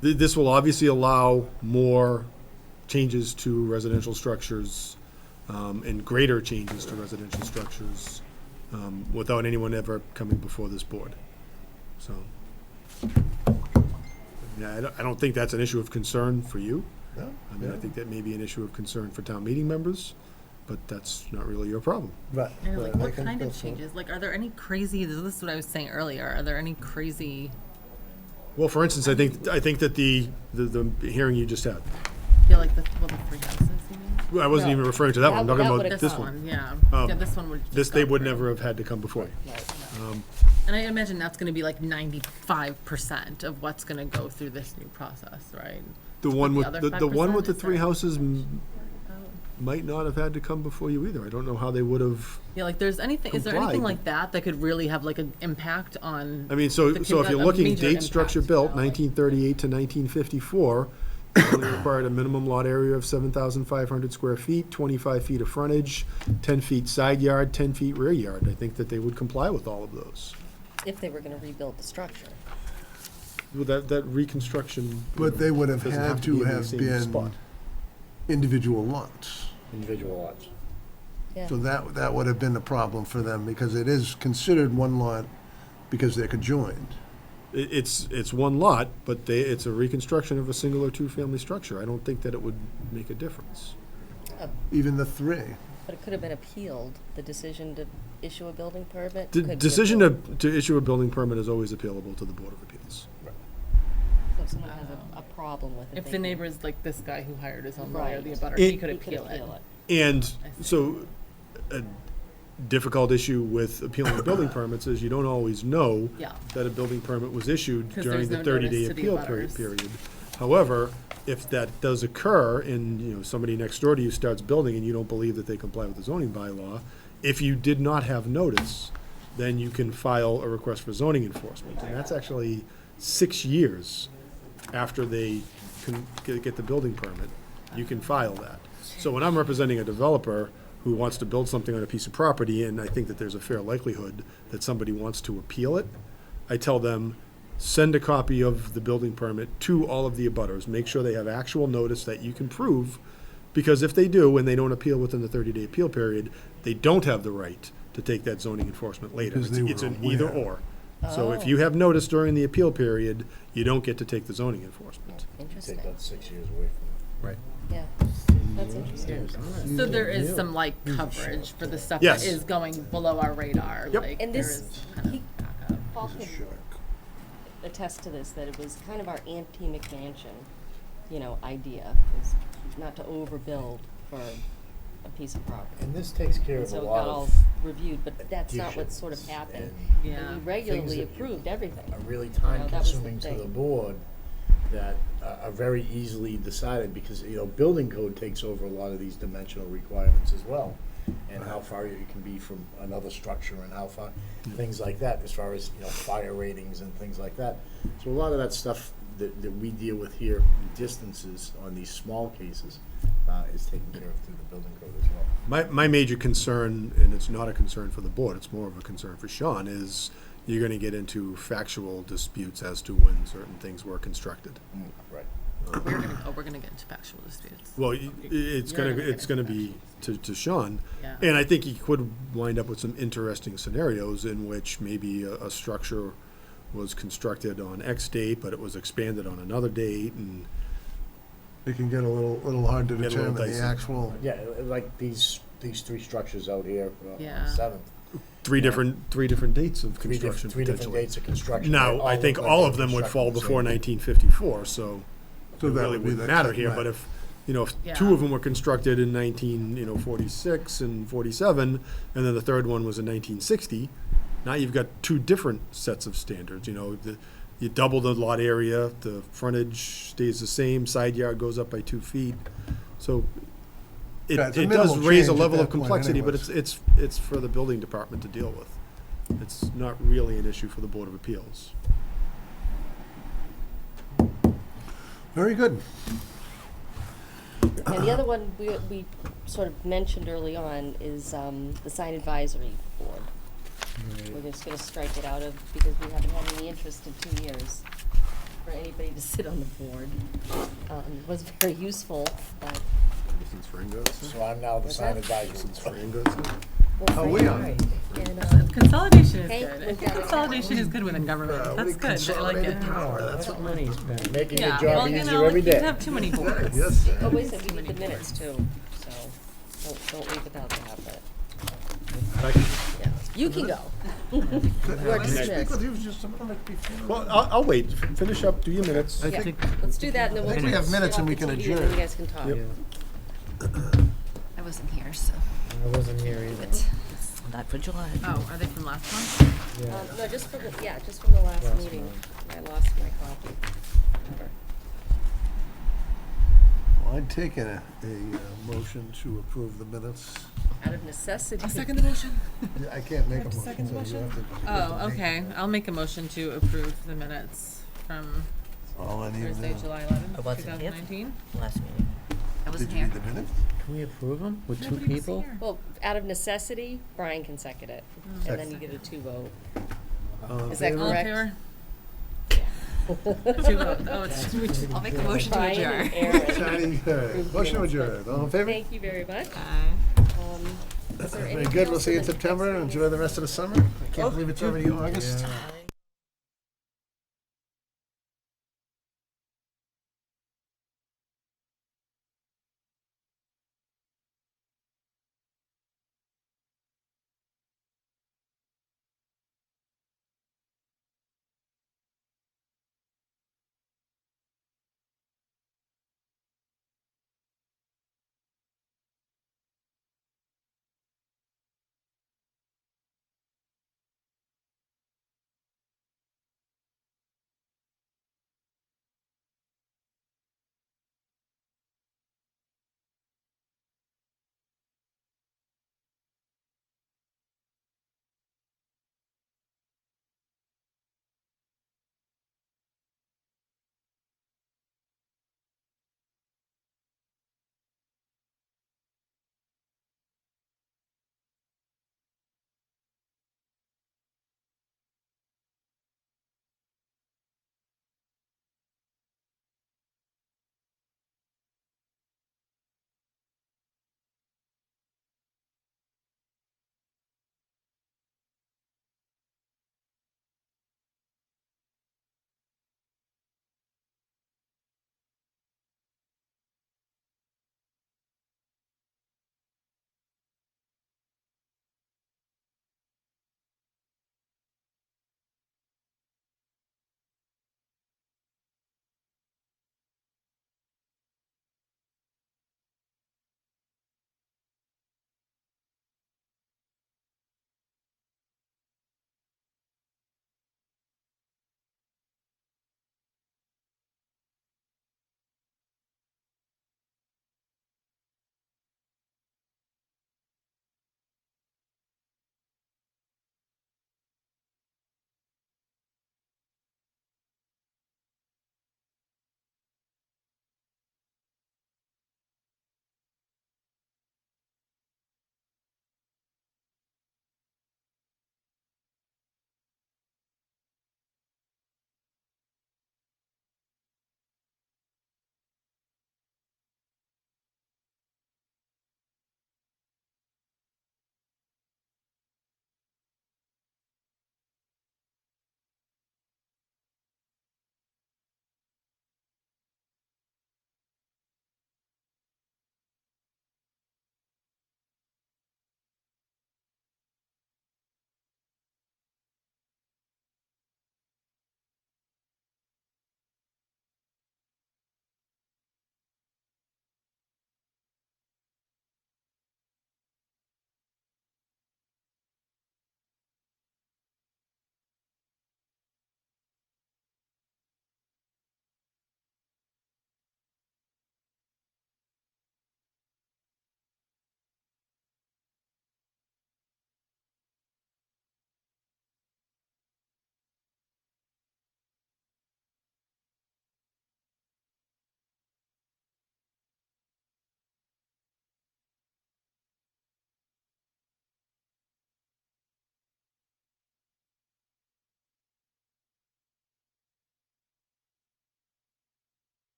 this will obviously allow more changes to residential structures, and greater changes to residential structures, without anyone ever coming before this board. So, yeah, I don't think that's an issue of concern for you. No? I mean, I think that may be an issue of concern for town meeting members, but that's not really your problem. Right. And like, right, I what can kind go of for it. changes? Like, are there any crazy, this is what I was saying earlier, are there any crazy, Well, for instance, I think that the hearing you just had, like the 3 houses, you mean? well, I wasn't No. even referring to that one, I'm talking that about would've this This one. one, yeah. Um, Yeah, this one would just This, go they would through. never have had to come before you. And I imagine that's gonna be like 95% of what's gonna go through this new process, right? The one the with, other the one 5% with the is 3 that- houses might not have had to come before you either. I don't know how they would have. Yeah, like there's anything, is there Complied. anything like that could really have like an impact on? I mean, so the if you're a looking, major date structure impact, built, you know, like- 1938 to 1954, only required a minimum lot area of 7,500 square feet, 25 feet of frontage, 10 feet side yard, 10 feet rear yard. I think that they would comply with all of those. If they were gonna rebuild the structure. Well, that reconstruction. But they would have doesn't had to be to in the have same been spot. individual lots. Individual lots. Yeah. So that would have been a problem for them, because it is considered one lot because they're conjoined. It's one lot, but it's a reconstruction of a single or two-family structure. I don't think that it would make a difference. Even the 3. But it could have been appealed, the decision to issue a building permit. The could be decision appealed. to issue a building permit is always appealable to the Board of Appeals. So if someone has a problem with it. If they the can- neighbor's like this guy who hired his own lawyer, the Right. abutter, It- he could appeal it. And so, a difficult issue with appealing building permits is you don't always know Yeah. that a building permit was issued 'Cause during there's the no 30-day notice to the appeal abutters. period. However, if that does occur and, somebody next door to you starts building and you don't believe that they comply with the zoning bylaw, if you did not have notice, then you can file a request for zoning enforcement. And that's actually 6 years after they can get the building permit, you can file that. So when I'm representing a developer who wants to build something on a piece of property, and I think that there's a fair likelihood that somebody wants to appeal it, I tell them, send a copy of the building permit to all of the abutters. Make sure they have actual notice that you can prove, because if they do, and they don't appeal within the 30-day appeal period, they don't have the right to take that zoning enforcement later. Because they It's were an either aware. or. So if Oh. you have notice during the appeal period, you don't get to take the zoning enforcement. Interesting. Take that 6 years away from Right. Yeah, that's interesting. So there is some like coverage for the stuff Yes. that is going below our radar, Yep. like And there this, is kind of he, backup. Paul could attest to this, that it was kind of our anti-McMansion, idea, is not to overbuild for a piece of property. And this takes care And of so a it lot got all of reviewed, but that's not what sort of additions happened. and And we regularly things that approved everything. are really You know, that was the time-consuming to the thing. board that are very easily decided, because, you know, building code takes over a lot of these dimensional requirements as well, and how far you can be from another structure, and how far, things like that, as far as, you know, fire ratings and things like that. So a lot of that stuff that we deal with here, distances on these small cases, is taken care of through the building code as well. My major concern, and it's not a concern for the board, it's more of a concern for Sean, is you're gonna get into factual disputes as to when certain things were constructed. Right. We're gonna get into factual disputes. Well, You're it's gonna be to Sean. Yeah. And I think he could wind up with some interesting scenarios in which maybe a structure was constructed on X date, but it was expanded on another date, and It can get a little hard to Get a little determine the dicey. actual. Yeah, like these three structures out here, Yeah. on Seventh. three different dates of Three construction different potentially. dates of construction. Now, I think look like all they of them were would fall constructed the before same day. 1954, so So it that really would be wouldn't the matter cut, here, right. but if, if Yeah. two of them were constructed in 46 and 47, and then the third one was in 1960, now you've got two different sets of standards, you double the lot area, the frontage stays the same, side yard goes up by 2 feet, so Yeah, it's a it does minimal raise a change at level that of point complexity, but anyways. it's for the building department to deal with. It's not really an issue for the Board of Appeals. Very good. And the other one we sort of mentioned early on is the sign advisory board. We're just gonna strike it out of, because we haven't had any interest in 2 years for anybody to sit on the board. It was very useful, but. Since Fran got it, So I'm now the What's sign that? advisory. since Fran got it. Well, Oh, we Frank, are. right. And, Consolidation is Hank good. I went think down. consolidation is good within government. That's good. I like it. Consolidated power, that's what money's been. Making Yeah, your well, job you easier know, every like, you day. have too many boards. Yes. Oh, wait a second, we need the minutes too, so don't leave without that, but, yeah. You can go. You are Can I speak dismissed. with you just a moment before? Well, I'll wait, finish up, do your minutes. I Yeah, think, let's do that and then I we'll. think we have minutes and we turn can off the TV and adjourn. then you guys can talk. Yep. I wasn't here, so. I wasn't here either. But not for July. Oh, are they from last one? No, just from the last meeting. I lost my copy. Whatever. well, I'd take a motion to approve the minutes. Out of necessity. I'll second the motion. I can't make a motion. second the so you have to- Oh, okay. I'll make a motion to approve the minutes from All I need Thursday, now. July 11th, I wasn't here. 2019. Last meeting. I wasn't Did you here. read the minutes? Can we approve them with two Nobody was people? here. Well, out of necessity, Brian can second it, and then you get a 2 vote. Is that All in correct? favor? Two votes. Oh, it's two. I'll make a motion to Brian adjourn. and Aaron. Signing, motion adjourned. All in favor? Thank you very much. Is there Very anything good. We'll else see you in in the September. next Enjoy the rest of the summer. I can't believe it's already August.